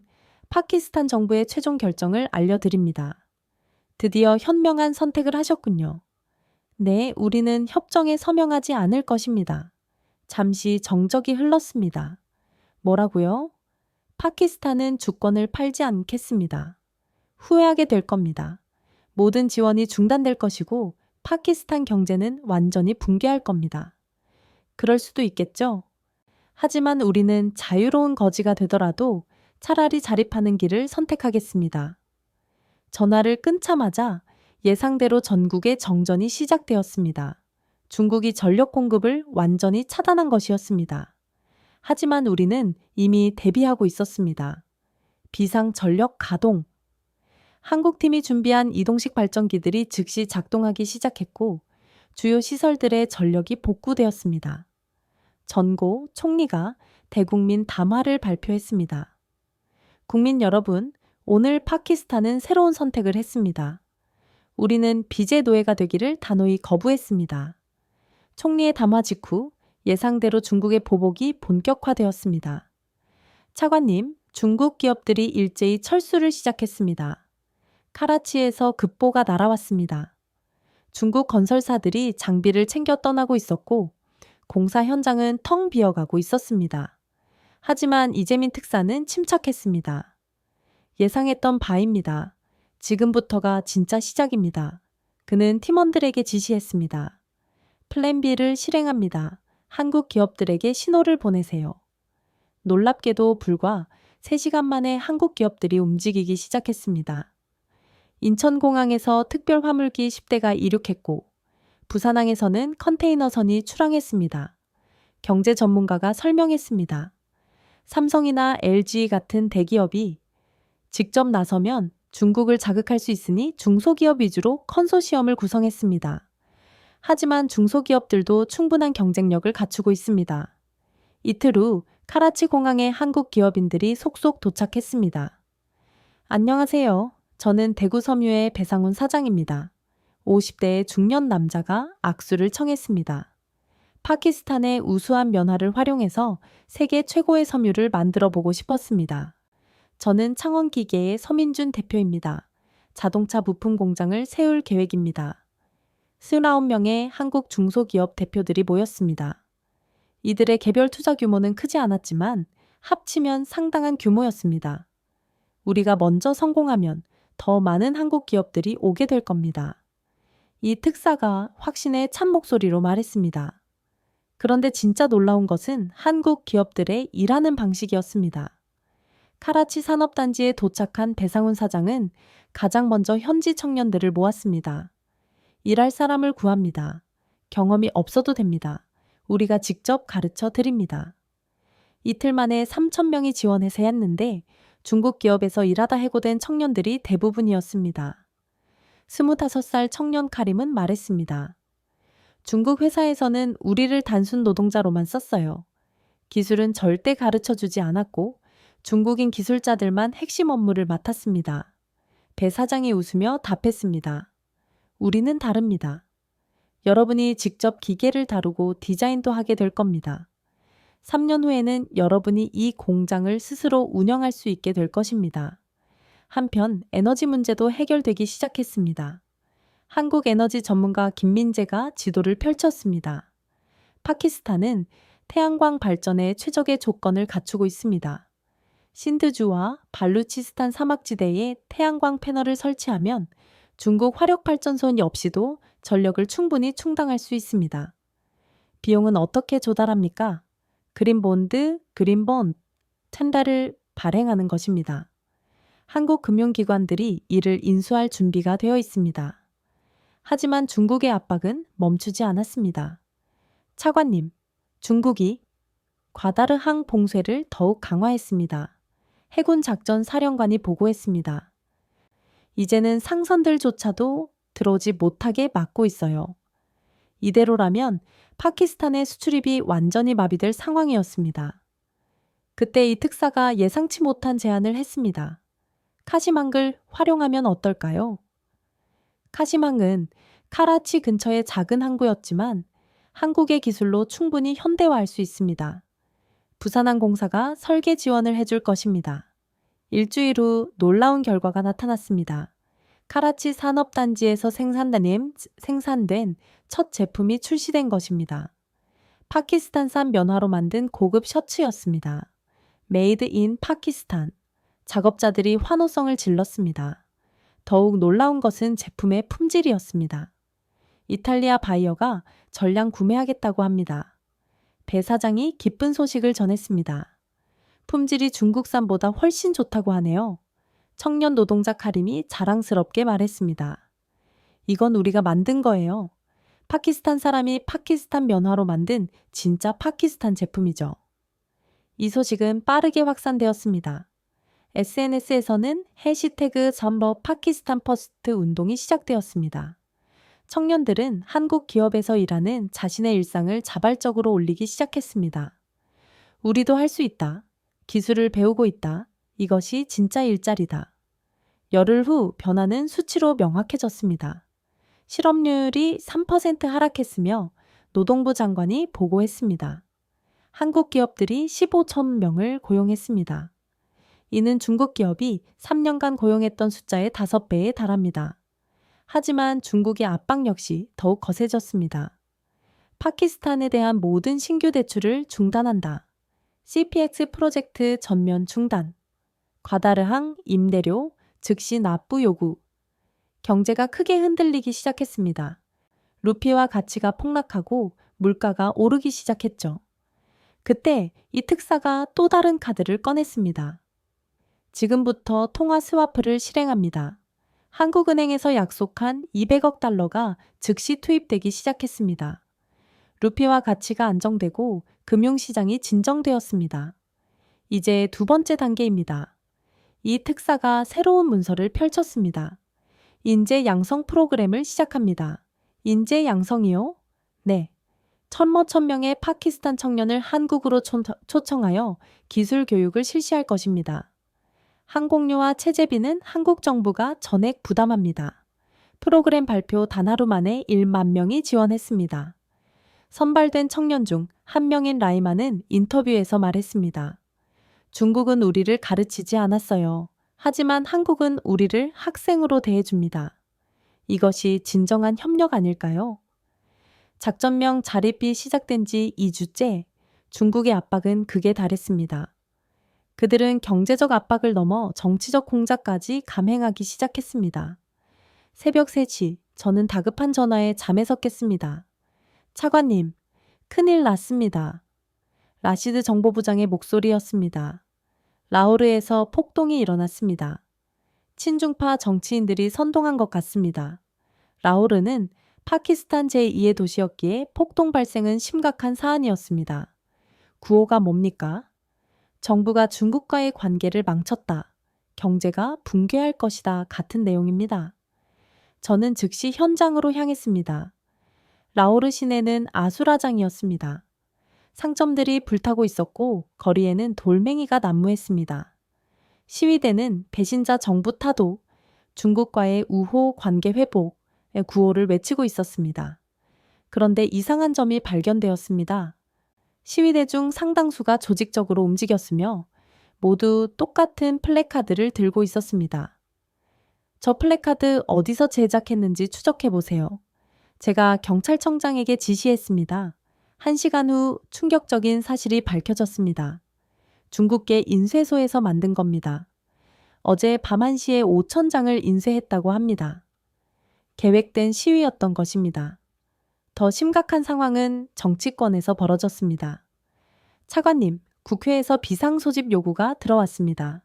파키스탄 정부의 최종 결정을 알려드립니다. 드디어 현명한 선택을 하셨군요. 네, 우리는 협정에 서명하지 않을 것입니다. 잠시 정적이 흘렀습니다. 뭐라고요? 파키스탄은 주권을 팔지 않겠습니다. 후회하게 될 겁니다. 모든 지원이 중단될 것이고 파키스탄 경제는 완전히 붕괴할 겁니다. 그럴 수도 있겠죠? 하지만 우리는 자유로운 거지가 되더라도 차라리 자립하는 길을 선택하겠습니다. 전화를 끊자마자 예상대로 전국의 정전이 시작되었습니다. 중국이 전력 공급을 완전히 차단한 것이었습니다. 하지만 우리는 이미 대비하고 있었습니다. 비상 전력 가동. 한국팀이 준비한 이동식 발전기들이 즉시 작동하기 시작했고 주요 시설들의 전력이 복구되었습니다. 전고 총리가 대국민 담화를 발표했습니다. 국민 여러분, 오늘 파키스탄은 새로운 선택을 했습니다. 우리는 빚의 노예가 되기를 단호히 거부했습니다. 총리의 담화 직후 예상대로 중국의 보복이 본격화되었습니다. 차관님, 중국 기업들이 일제히 철수를 시작했습니다. 카라치에서 급보가 날아왔습니다. 중국 건설사들이 장비를 챙겨 떠나고 있었고 공사 현장은 텅 비어가고 있었습니다. 하지만 이재민 특사는 침착했습니다. 예상했던 바입니다. 지금부터가 진짜 시작입니다. 그는 팀원들에게 지시했습니다. 플랜 B를 실행합니다. 한국 기업들에게 신호를 보내세요. 놀랍게도 불과 3시간 만에 한국 기업들이 움직이기 시작했습니다. 인천공항에서 특별 화물기 10대가 이륙했고 부산항에서는 컨테이너선이 출항했습니다. 경제 전문가가 설명했습니다. 삼성이나 LG 같은 대기업이 직접 나서면 중국을 자극할 수 있으니 중소기업 위주로 컨소시엄을 구성했습니다. 하지만 중소기업들도 충분한 경쟁력을 갖추고 있습니다. 이틀 후 카라치 공항에 한국 기업인들이 속속 도착했습니다. 안녕하세요. 저는 대구 섬유의 배상훈 사장입니다. 50대의 중년 남자가 악수를 청했습니다. 파키스탄의 우수한 면화를 활용해서 세계 최고의 섬유를 만들어 보고 싶었습니다. 저는 창원기계의 서민준 대표입니다. 자동차 부품 공장을 세울 계획입니다. 29명의 한국 중소기업 대표들이 모였습니다. 이들의 개별 투자 규모는 크지 않았지만 합치면 상당한 규모였습니다. 우리가 먼저 성공하면 더 많은 한국 기업들이 오게 될 겁니다. 이 특사가 확신의 찬 목소리로 말했습니다. 그런데 진짜 놀라운 것은 한국 기업들의 일하는 방식이었습니다. 카라치 산업단지에 도착한 배상훈 사장은 가장 먼저 현지 청년들을 모았습니다. 일할 사람을 구합니다. 경험이 없어도 됩니다. 우리가 직접 가르쳐 드립니다. 이틀 만에 3,000명이 지원해서 했는데 중국 기업에서 일하다 해고된 청년들이 대부분이었습니다. 25살 청년 카림은 말했습니다. 중국 회사에서는 우리를 단순 노동자로만 썼어요. 기술은 절대 가르쳐 주지 않았고 중국인 기술자들만 핵심 업무를 맡았습니다. 배 사장이 웃으며 답했습니다. 우리는 다릅니다. 여러분이 직접 기계를 다루고 디자인도 하게 될 겁니다. 3년 후에는 여러분이 이 공장을 스스로 운영할 수 있게 될 것입니다. 한편 에너지 문제도 해결되기 시작했습니다. 한국 에너지 전문가 김민재가 지도를 펼쳤습니다. 파키스탄은 태양광 발전에 최적의 조건을 갖추고 있습니다. 신드주와 발루치스탄 사막지대에 태양광 패널을 설치하면 중국 화력발전소 없이도 전력을 충분히 충당할 수 있습니다. 비용은 어떻게 조달합니까? 그린본드, 텐다를 발행하는 것입니다. 한국 금융기관들이 이를 인수할 준비가 되어 있습니다. 하지만 중국의 압박은 멈추지 않았습니다. 차관님, 중국이 과다르항 봉쇄를 더욱 강화했습니다. 해군 작전 사령관이 보고했습니다. 이제는 상선들조차도 들어오지 못하게 막고 있어요. 이대로라면 파키스탄의 수출입이 완전히 마비될 상황이었습니다. 그때 이 특사가 예상치 못한 제안을 했습니다. 카시망을 활용하면 어떨까요? 카시망은 카라치 근처의 작은 항구였지만 한국의 기술로 충분히 현대화할 수 있습니다. 부산항공사가 설계 지원을 해줄 것입니다. 일주일 후 놀라운 결과가 나타났습니다. 카라치 산업단지에서 생산된 첫 제품이 출시된 것입니다. 파키스탄산 면화로 만든 고급 셔츠였습니다. 메이드 인 파키스탄. 작업자들이 환호성을 질렀습니다. 더욱 놀라운 것은 제품의 품질이었습니다. 이탈리아 바이어가 전량 구매하겠다고 합니다. 배 사장이 기쁜 소식을 전했습니다. 품질이 중국산보다 훨씬 좋다고 하네요. 청년 노동자 카림이 자랑스럽게 말했습니다. 이건 우리가 만든 거예요. 파키스탄 사람이 파키스탄 면화로 만든 진짜 파키스탄 제품이죠. 이 소식은 빠르게 확산되었습니다. SNS에서는 해시태그 점러 파키스탄 퍼스트 운동이 시작되었습니다. 청년들은 한국 기업에서 일하는 자신의 일상을 자발적으로 올리기 시작했습니다. 우리도 할 수 있다. 기술을 배우고 있다. 이것이 진짜 일자리다. 열흘 후 변화는 수치로 명확해졌습니다. 실업률이 3% 하락했으며 노동부 장관이 보고했습니다. 한국 기업들이 15천 명을 고용했습니다. 이는 중국 기업이 3년간 고용했던 숫자의 5배에 달합니다. 하지만 중국의 압박 역시 더욱 거세졌습니다. 파키스탄에 대한 모든 신규 대출을 중단한다. CPX 프로젝트 전면 중단. 과다르항 임대료 즉시 납부 요구. 경제가 크게 흔들리기 시작했습니다. 루피와 가치가 폭락하고 물가가 오르기 시작했죠. 그때 이 특사가 또 다른 카드를 꺼냈습니다. 지금부터 통화 스와프를 실행합니다. 한국은행에서 약속한 200억 달러가 즉시 투입되기 시작했습니다. 루피와 가치가 안정되고 금융시장이 진정되었습니다. 이제 두 번째 단계입니다. 이 특사가 새로운 문서를 펼쳤습니다. 인재 양성 프로그램을 시작합니다. 인재 양성이요? 네. 천명의 파키스탄 청년을 한국으로 초청하여 기술 교육을 실시할 것입니다. 항공료와 체재비는 한국 정부가 전액 부담합니다. 프로그램 발표 단 하루 만에 1만 명이 지원했습니다. 선발된 청년 중 한 명인 라이마는 인터뷰에서 말했습니다. 중국은 우리를 가르치지 않았어요. 하지만 한국은 우리를 학생으로 대해줍니다. 이것이 진정한 협력 아닐까요? 작전명 자립이 시작된 지 2주째 중국의 압박은 극에 달했습니다. 그들은 경제적 압박을 넘어 정치적 공작까지 감행하기 시작했습니다. 새벽 3시 저는 다급한 전화에 잠에서 깼습니다. 차관님, 큰일 났습니다. 라시드 정보부장의 목소리였습니다. 라오르에서 폭동이 일어났습니다. 친중파 정치인들이 선동한 것 같습니다. 라오르는 파키스탄 제2의 도시였기에 폭동 발생은 심각한 사안이었습니다. 구호가 뭡니까? 정부가 중국과의 관계를 망쳤다. 경제가 붕괴할 것이다. 같은 내용입니다. 저는 즉시 현장으로 향했습니다. 라오르 시내는 아수라장이었습니다. 상점들이 불타고 있었고 거리에는 돌멩이가 난무했습니다. 시위대는 배신자 정부 타도, 중국과의 우호 관계 회복의 구호를 외치고 있었습니다. 그런데 이상한 점이 발견되었습니다. 시위대 중 상당수가 조직적으로 움직였으며 모두 똑같은 플래카드를 들고 있었습니다. 저 플래카드 어디서 제작했는지 추적해보세요. 제가 경찰청장에게 지시했습니다. 1시간 후 충격적인 사실이 밝혀졌습니다. 중국계 인쇄소에서 만든 겁니다. 어제 밤 1시에 5천 장을 인쇄했다고 합니다. 계획된 시위였던 것입니다. 더 심각한 상황은 정치권에서 벌어졌습니다. 차관님, 국회에서 비상소집 요구가 들어왔습니다.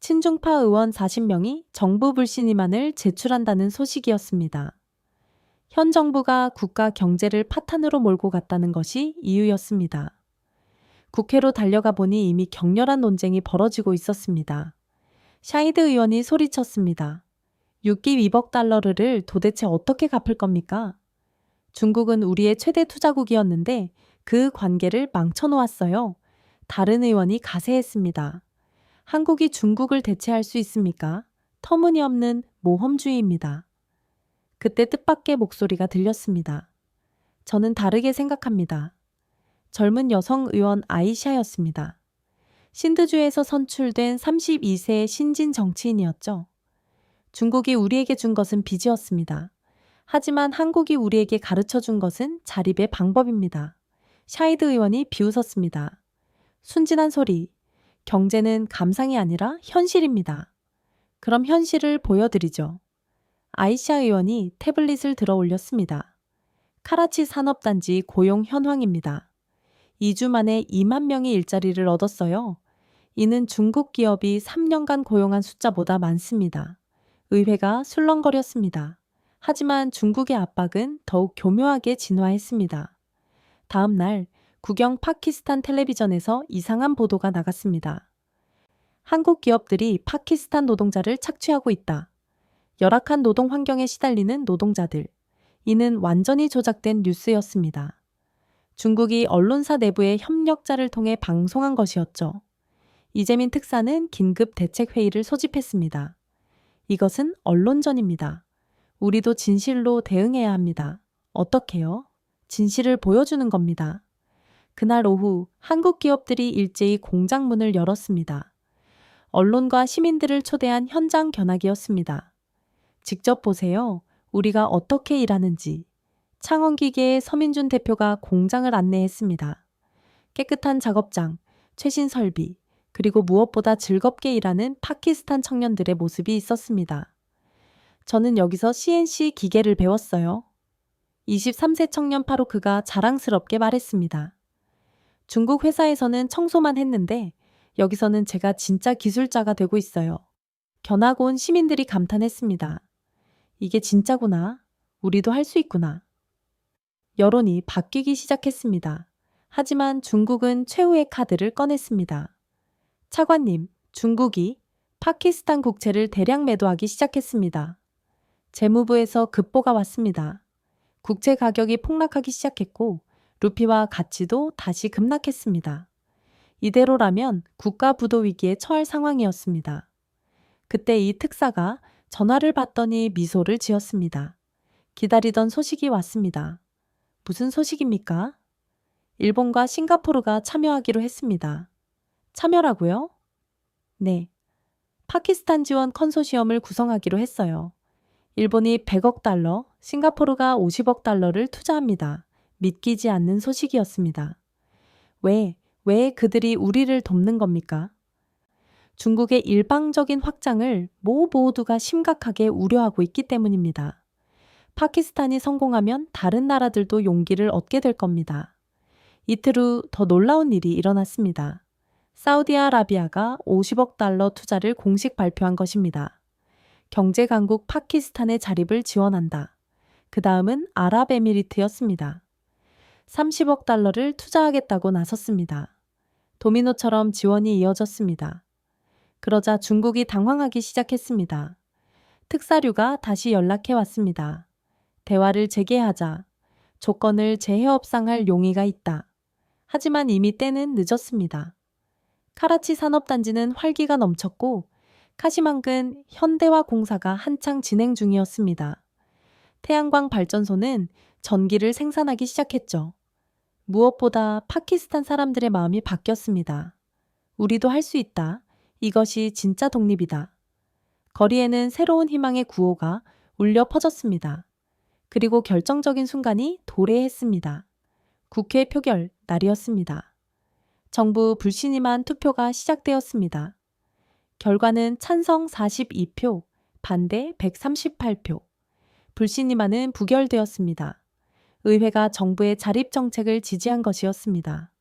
친중파 의원 40명이 정부 불신임안을 제출한다는 소식이었습니다. 현 정부가 국가 경제를 파탄으로 몰고 갔다는 것이 이유였습니다. 국회로 달려가 보니 이미 격렬한 논쟁이 벌어지고 있었습니다. 샤이드 의원이 소리쳤습니다. 6기 2억 달러를 도대체 어떻게 갚을 겁니까? 중국은 우리의 최대 투자국이었는데 그 관계를 망쳐놓았어요. 다른 의원이 가세했습니다. 한국이 중국을 대체할 수 있습니까? 터무니없는 모험주의입니다. 그때 뜻밖의 목소리가 들렸습니다. 저는 다르게 생각합니다. 젊은 여성 의원 아이샤였습니다. 신드주에서 선출된 32세의 신진 정치인이었죠. 중국이 우리에게 준 것은 빚이었습니다. 하지만 한국이 우리에게 가르쳐 준 것은 자립의 방법입니다. 샤이드 의원이 비웃었습니다. 순진한 소리. 경제는 감상이 아니라 현실입니다. 그럼 현실을 보여드리죠. 아이샤 의원이 태블릿을 들어 올렸습니다. 카라치 산업단지 고용 현황입니다. 2주 만에 2만 명이 일자리를 얻었어요. 이는 중국 기업이 3년간 고용한 숫자보다 많습니다. 의회가 술렁거렸습니다. 하지만 중국의 압박은 더욱 교묘하게 진화했습니다. 다음 날 국영 파키스탄 텔레비전에서 이상한 보도가 나갔습니다. 한국 기업들이 파키스탄 노동자를 착취하고 있다. 열악한 노동 환경에 시달리는 노동자들. 이는 완전히 조작된 뉴스였습니다. 중국이 언론사 내부의 협력자를 통해 방송한 것이었죠. 이재민 특사는 긴급 대책회의를 소집했습니다. 이것은 언론전입니다. 우리도 진실로 대응해야 합니다. 어떻게요? 진실을 보여주는 겁니다. 그날 오후 한국 기업들이 일제히 공장 문을 열었습니다. 언론과 시민들을 초대한 현장 견학이었습니다. 직접 보세요. 우리가 어떻게 일하는지. 창원기계의 서민준 대표가 공장을 안내했습니다. 깨끗한 작업장, 최신 설비, 그리고 무엇보다 즐겁게 일하는 파키스탄 청년들의 모습이 있었습니다. 저는 여기서 CNC 기계를 배웠어요. 23세 청년 파루크가 자랑스럽게 말했습니다. 중국 회사에서는 청소만 했는데 여기서는 제가 진짜 기술자가 되고 있어요. 견학 온 시민들이 감탄했습니다. 이게 진짜구나. 우리도 할 수 있구나. 여론이 바뀌기 시작했습니다. 하지만 중국은 최후의 카드를 꺼냈습니다. 차관님, 중국이 파키스탄 국채를 대량 매도하기 시작했습니다. 재무부에서 급보가 왔습니다. 국채 가격이 폭락하기 시작했고 루피와 가치도 다시 급락했습니다. 이대로라면 국가 부도 위기에 처할 상황이었습니다. 그때 이 특사가 전화를 받더니 미소를 지었습니다. 기다리던 소식이 왔습니다. 무슨 소식입니까? 일본과 싱가포르가 참여하기로 했습니다. 참여라고요? 네. 파키스탄 지원 컨소시엄을 구성하기로 했어요. 일본이 100억 달러, 싱가포르가 50억 달러를 투자합니다. 믿기지 않는 소식이었습니다. 왜 그들이 우리를 돕는 겁니까? 중국의 일방적인 확장을 모두가 심각하게 우려하고 있기 때문입니다. 파키스탄이 성공하면 다른 나라들도 용기를 얻게 될 겁니다. 이틀 후 더 놀라운 일이 일어났습니다. 사우디아라비아가 50억 달러 투자를 공식 발표한 것입니다. 경제 강국 파키스탄의 자립을 지원한다. 그 다음은 아랍에미리트였습니다. 30억 달러를 투자하겠다고 나섰습니다. 도미노처럼 지원이 이어졌습니다. 그러자 중국이 당황하기 시작했습니다. 특사류가 다시 연락해 왔습니다. 대화를 재개하자. 조건을 재해협상할 용의가 있다. 하지만 이미 때는 늦었습니다. 카라치 산업단지는 활기가 넘쳤고 카시만근 현대화 공사가 한창 진행 중이었습니다. 태양광 발전소는 전기를 생산하기 시작했죠. 무엇보다 파키스탄 사람들의 마음이 바뀌었습니다. 우리도 할 수 있다. 이것이 진짜 독립이다. 거리에는 새로운 희망의 구호가 울려 퍼졌습니다. 그리고 결정적인 순간이 도래했습니다. 국회 표결 날이었습니다. 정부 불신임한 투표가 시작되었습니다. 결과는 찬성 42표, 반대 138표. 불신임안은 부결되었습니다. 의회가 정부의 자립 정책을 지지한 것이었습니다.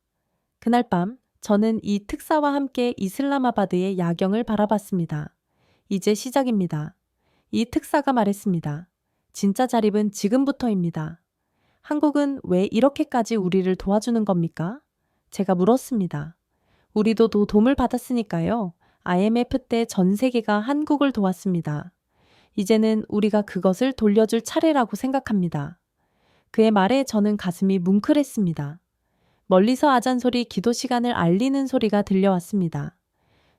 그날 밤 저는 이 특사와 함께 이슬라마바드의 야경을 바라봤습니다. 이제 시작입니다. 이 특사가 말했습니다. 진짜 자립은 지금부터입니다. 한국은 왜 이렇게까지 우리를 도와주는 겁니까? 제가 물었습니다. 우리도 도움을 받았으니까요. IMF 때 전 세계가 한국을 도왔습니다. 이제는 우리가 그것을 돌려줄 차례라고 생각합니다. 그의 말에 저는 가슴이 뭉클했습니다. 멀리서 아잔 소리, 기도 시간을 알리는 소리가 들려왔습니다.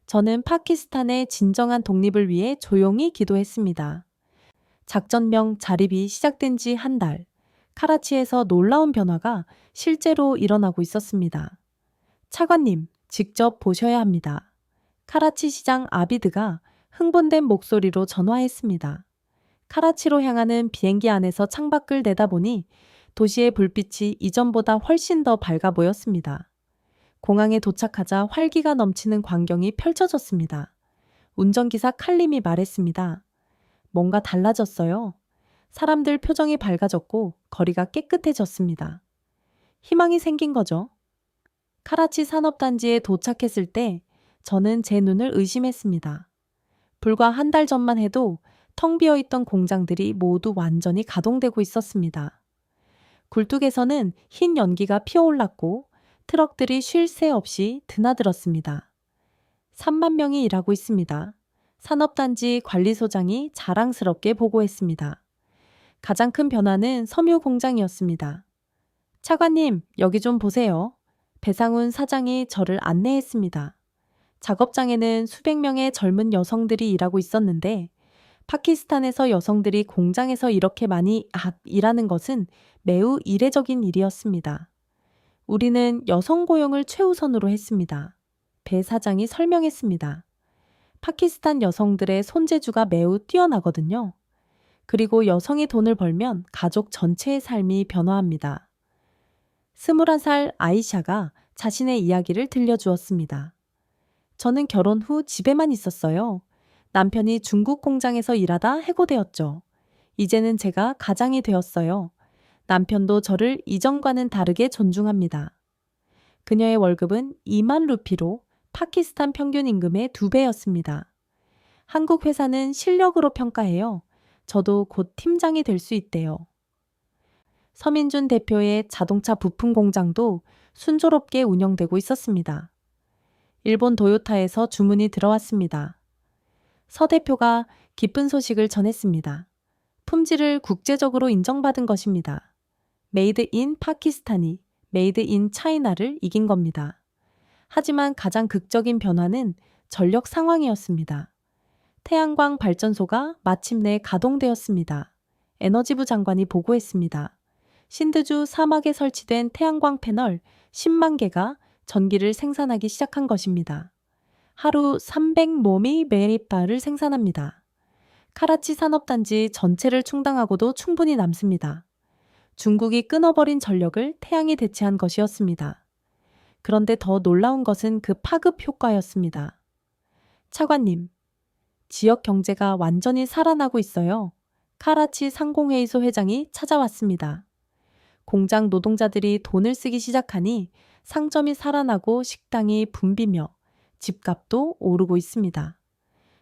저는 파키스탄의 진정한 독립을 위해 조용히 기도했습니다. 작전명 자립이 시작된 지 한 달, 카라치에서 놀라운 변화가 실제로 일어나고 있었습니다. 차관님, 직접 보셔야 합니다. 카라치 시장 아비드가 흥분된 목소리로 전화했습니다. 카라치로 향하는 비행기 안에서 창밖을 내다보니 도시의 불빛이 이전보다 훨씬 더 밝아 보였습니다. 공항에 도착하자 활기가 넘치는 광경이 펼쳐졌습니다. 운전기사 칼림이 말했습니다. 뭔가 달라졌어요. 사람들 표정이 밝아졌고 거리가 깨끗해졌습니다. 희망이 생긴 거죠. 카라치 산업단지에 도착했을 때 저는 제 눈을 의심했습니다. 불과 한 달 전만 해도 텅 비어있던 공장들이 모두 완전히 가동되고 있었습니다. 굴뚝에서는 흰 연기가 피어올랐고 트럭들이 쉴 새 없이 드나들었습니다. 3만 명이 일하고 있습니다. 산업단지 관리소장이 자랑스럽게 보고했습니다. 가장 큰 변화는 섬유 공장이었습니다. 차관님, 여기 좀 보세요. 배상훈 사장이 저를 안내했습니다. 작업장에는 수백 명의 젊은 여성들이 일하고 있었는데 파키스탄에서 여성들이 공장에서 이렇게 많이 일하는 것은 매우 이례적인 일이었습니다. 우리는 여성 고용을 최우선으로 했습니다. 배 사장이 설명했습니다. 파키스탄 여성들의 손재주가 매우 뛰어나거든요. 그리고 여성이 돈을 벌면 가족 전체의 삶이 변화합니다. 21살 아이샤가 자신의 이야기를 들려주었습니다. 저는 결혼 후 집에만 있었어요. 남편이 중국 공장에서 일하다 해고되었죠. 이제는 제가 가장이 되었어요. 남편도 저를 이전과는 다르게 존중합니다. 그녀의 월급은 2만 루피로 파키스탄 평균 임금의 2배였습니다. 한국 회사는 실력으로 평가해요. 저도 곧 팀장이 될 수 있대요. 서민준 대표의 자동차 부품 공장도 순조롭게 운영되고 있었습니다. 일본 도요타에서 주문이 들어왔습니다. 서 대표가 기쁜 소식을 전했습니다. 품질을 국제적으로 인정받은 것입니다. 메이드 인 파키스탄이 메이드 인 차이나를 이긴 겁니다. 하지만 가장 극적인 변화는 전력 상황이었습니다. 태양광 발전소가 마침내 가동되었습니다. 에너지부 장관이 보고했습니다. 신드주 사막에 설치된 태양광 패널 10만 개가 전기를 생산하기 시작한 것입니다. 하루 300모미 메리바를 생산합니다. 카라치 산업단지 전체를 충당하고도 충분히 남습니다. 중국이 끊어버린 전력을 태양이 대체한 것이었습니다. 그런데 더 놀라운 것은 그 파급 효과였습니다. 차관님, 지역 경제가 완전히 살아나고 있어요. 카라치 상공회의소 회장이 찾아왔습니다. 공장 노동자들이 돈을 쓰기 시작하니 상점이 살아나고 식당이 붐비며 집값도 오르고 있습니다.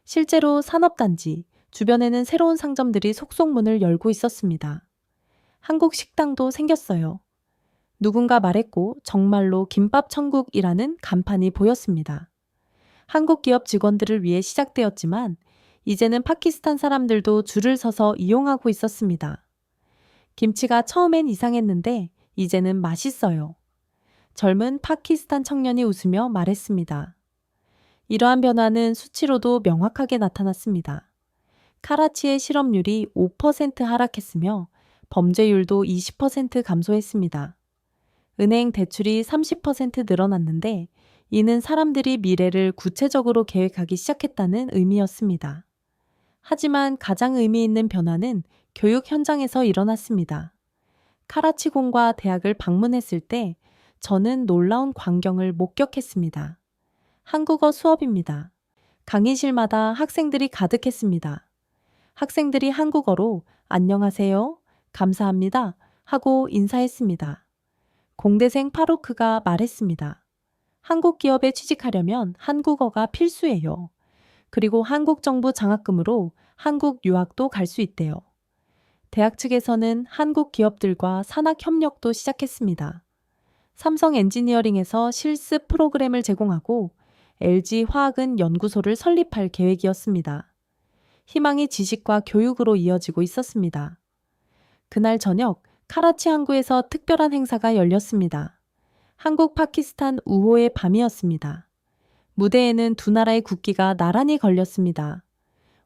실제로 산업단지 주변에는 새로운 상점들이 속속 문을 열고 있었습니다. 한국 식당도 생겼어요. 누군가 말했고 정말로 김밥 천국이라는 간판이 보였습니다. 한국 기업 직원들을 위해 시작되었지만 이제는 파키스탄 사람들도 줄을 서서 이용하고 있었습니다. 김치가 처음엔 이상했는데 이제는 맛있어요. 젊은 파키스탄 청년이 웃으며 말했습니다. 이러한 변화는 수치로도 명확하게 나타났습니다. 카라치의 실업률이 5% 하락했으며 범죄율도 20% 감소했습니다. 은행 대출이 30% 늘어났는데 이는 사람들이 미래를 구체적으로 계획하기 시작했다는 의미였습니다. 하지만 가장 의미 있는 변화는 교육 현장에서 일어났습니다. 카라치공과 대학을 방문했을 때 저는 놀라운 광경을 목격했습니다. 한국어 수업입니다. 강의실마다 학생들이 가득했습니다. 학생들이 한국어로 안녕하세요, 감사합니다 하고 인사했습니다. 공대생 파루크가 말했습니다. 한국 기업에 취직하려면 한국어가 필수예요. 그리고 한국 정부 장학금으로 한국 유학도 갈 수 있대요. 대학 측에서는 한국 기업들과 산학 협력도 시작했습니다. 삼성 엔지니어링에서 실습 프로그램을 제공하고 LG 화학은 연구소를 설립할 계획이었습니다. 희망이 지식과 교육으로 이어지고 있었습니다. 그날 저녁 카라치 항구에서 특별한 행사가 열렸습니다. 한국 파키스탄 우호의 밤이었습니다. 무대에는 두 나라의 국기가 나란히 걸렸습니다.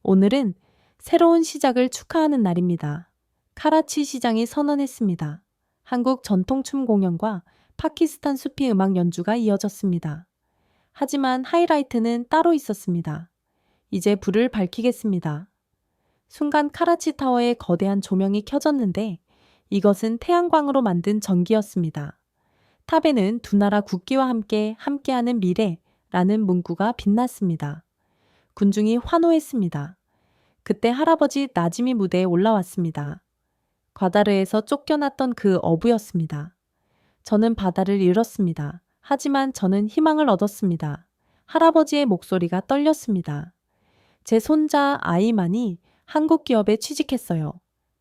오늘은 새로운 시작을 축하하는 날입니다. 카라치 시장이 선언했습니다. 한국 전통춤 공연과 파키스탄 수피 음악 연주가 이어졌습니다. 하지만 하이라이트는 따로 있었습니다. 이제 불을 밝히겠습니다. 순간 카라치 타워에 거대한 조명이 켜졌는데 이것은 태양광으로 만든 전기였습니다. 탑에는 두 나라 국기와 함께하는 미래라는 문구가 빛났습니다. 군중이 환호했습니다. 그때 할아버지 나지미 무대에 올라왔습니다. 과다르에서 쫓겨났던 그 어부였습니다. 저는 바다를 잃었습니다. 하지만 저는 희망을 얻었습니다. 할아버지의 목소리가 떨렸습니다. 제 손자 아이만이 한국 기업에 취직했어요.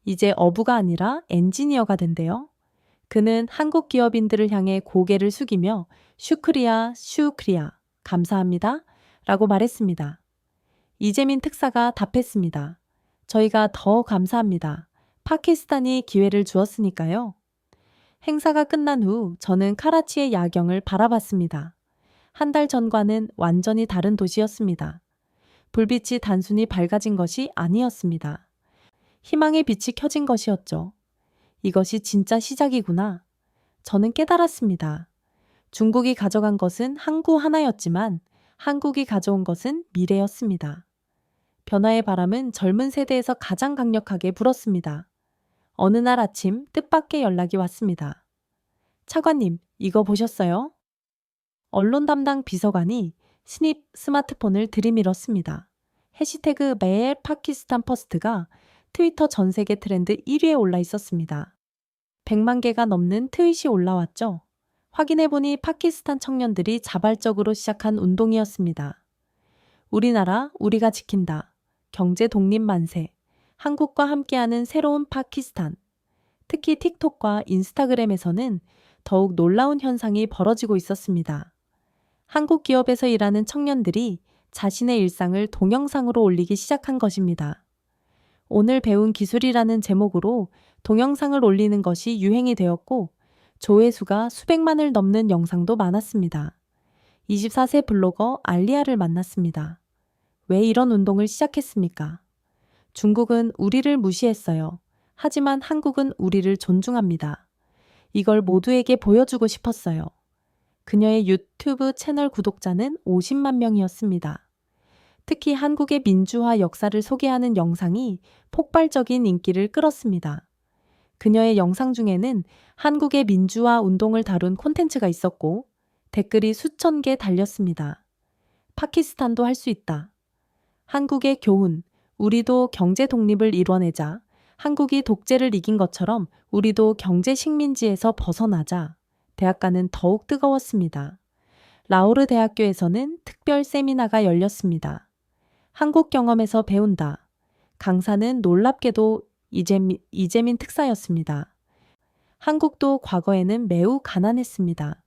이제 어부가 아니라 엔지니어가 된대요. 그는 한국 기업인들을 향해 고개를 숙이며 슈크리야, 슈크리야, 감사합니다. 라고 말했습니다. 이재민 특사가 답했습니다. 저희가 더 감사합니다. 파키스탄이 기회를 주었으니까요. 행사가 끝난 후 저는 카라치의 야경을 바라봤습니다. 한 달 전과는 완전히 다른 도시였습니다. 불빛이 단순히 밝아진 것이 아니었습니다. 희망의 빛이 켜진 것이었죠. 이것이 진짜 시작이구나. 저는 깨달았습니다. 중국이 가져간 것은 항구 하나였지만 한국이 가져온 것은 미래였습니다. 변화의 바람은 젊은 세대에서 가장 강력하게 불었습니다. 어느 날 아침 뜻밖의 연락이 왔습니다. 차관님, 이거 보셨어요? 언론 담당 비서관이 신입 스마트폰을 들이밀었습니다. 해시태그 매일 파키스탄 퍼스트가 트위터 전 세계 트렌드 1위에 올라 있었습니다. 100만 개가 넘는 트윗이 올라왔죠. 확인해보니 파키스탄 청년들이 자발적으로 시작한 운동이었습니다. 우리나라, 우리가 지킨다. 경제 독립 만세. 한국과 함께하는 새로운 파키스탄. 특히 틱톡과 인스타그램에서는 더욱 놀라운 현상이 벌어지고 있었습니다. 한국 기업에서 일하는 청년들이 자신의 일상을 동영상으로 올리기 시작한 것입니다. 오늘 배운 기술이라는 제목으로 동영상을 올리는 것이 유행이 되었고 조회수가 수백만을 넘는 영상도 많았습니다. 24세 블로거 알리아를 만났습니다. 왜 이런 운동을 시작했습니까? 중국은 우리를 무시했어요. 하지만 한국은 우리를 존중합니다. 이걸 모두에게 보여주고 싶었어요. 그녀의 유튜브 채널 구독자는 50만 명이었습니다. 특히 한국의 민주화 역사를 소개하는 영상이 폭발적인 인기를 끌었습니다. 그녀의 영상 중에는 한국의 민주화 운동을 다룬 콘텐츠가 있었고 댓글이 수천 개 달렸습니다. 파키스탄도 할 수 있다. 한국의 교훈, 우리도 경제 독립을 이뤄내자. 한국이 독재를 이긴 것처럼 우리도 경제 식민지에서 벗어나자. 대학가는 더욱 뜨거웠습니다. 라오르 대학교에서는 특별 세미나가 열렸습니다. 한국 경험에서 배운다. 강사는 놀랍게도 이재민 특사였습니다. 한국도 과거에는 매우 가난했습니다.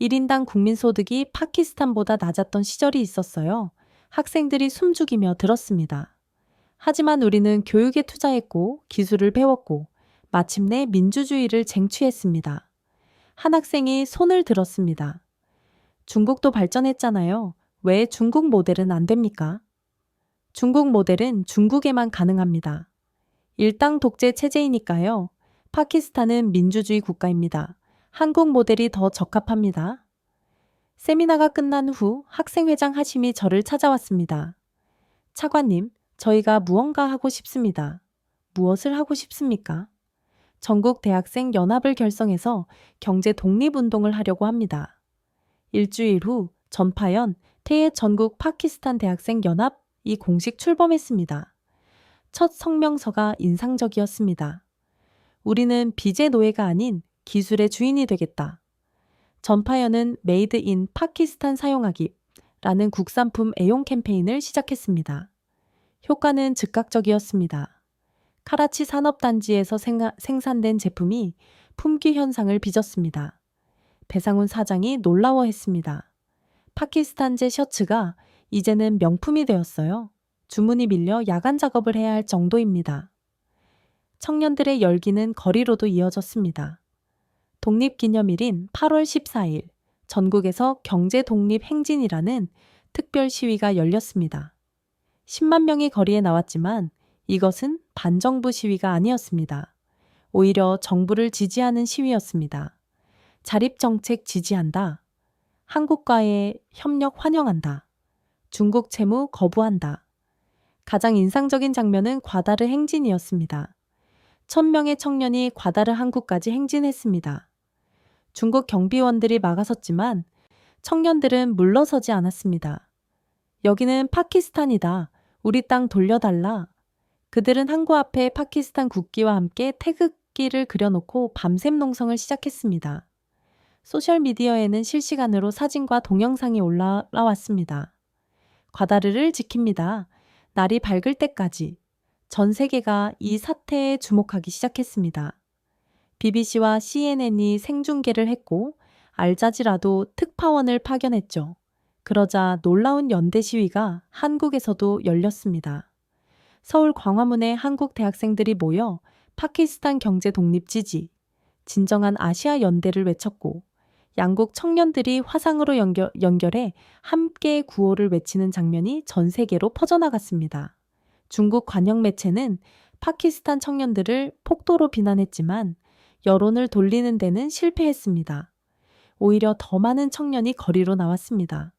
1인당 국민소득이 파키스탄보다 낮았던 시절이 있었어요. 학생들이 숨죽이며 들었습니다. 하지만 우리는 교육에 투자했고 기술을 배웠고 마침내 민주주의를 쟁취했습니다. 한 학생이 손을 들었습니다. 중국도 발전했잖아요. 왜 중국 모델은 안 됩니까? 중국 모델은 중국에만 가능합니다. 일당 독재 체제이니까요. 파키스탄은 민주주의 국가입니다. 한국 모델이 더 적합합니다. 세미나가 끝난 후 학생회장 하심이 저를 찾아왔습니다. 차관님, 저희가 무언가 하고 싶습니다. 무엇을 하고 싶습니까? 전국 대학생 연합을 결성해서 경제 독립운동을 하려고 합니다. 일주일 후 전파연 태해 전국 파키스탄 대학생 연합이 공식 출범했습니다. 첫 성명서가 인상적이었습니다. 우리는 빚의 노예가 아닌 기술의 주인이 되겠다. 전파연은 메이드 인 파키스탄 사용하기라는 국산품 애용 캠페인을 시작했습니다. 효과는 즉각적이었습니다. 카라치 산업단지에서 생산된 제품이 품귀 현상을 빚었습니다. 배상훈 사장이 놀라워했습니다. 파키스탄제 셔츠가 이제는 명품이 되었어요. 주문이 밀려 야간 작업을 해야 할 정도입니다. 청년들의 열기는 거리로도 이어졌습니다. 독립기념일인 8월 14일 전국에서 경제독립행진이라는 특별 시위가 열렸습니다. 10만 명이 거리에 나왔지만 이것은 반정부 시위가 아니었습니다. 오히려 정부를 지지하는 시위였습니다. 자립정책 지지한다. 한국과의 협력 환영한다. 중국 채무 거부한다. 가장 인상적인 장면은 과다르 행진이었습니다. 1000명의 청년이 과다르 항구까지 행진했습니다. 중국 경비원들이 막아섰지만 청년들은 물러서지 않았습니다. 여기는 파키스탄이다. 우리 땅 돌려달라. 그들은 항구 앞에 파키스탄 국기와 함께 태극기를 그려놓고 밤샘 농성을 시작했습니다. 소셜미디어에는 실시간으로 사진과 동영상이 올라왔습니다. 과다르를 지킵니다. 날이 밝을 때까지. 전 세계가 이 사태에 주목하기 시작했습니다. BBC와 CNN이 생중계를 했고 알자지라도 특파원을 파견했죠. 그러자 놀라운 연대 시위가 한국에서도 열렸습니다. 서울 광화문에 한국 대학생들이 모여 파키스탄 경제 독립 지지, 진정한 아시아 연대를 외쳤고 양국 청년들이 화상으로 연결해 함께 구호를 외치는 장면이 전 세계로 퍼져나갔습니다. 중국 관영 매체는 파키스탄 청년들을 폭도로 비난했지만 여론을 돌리는 데는 실패했습니다. 오히려 더 많은 청년이 거리로 나왔습니다.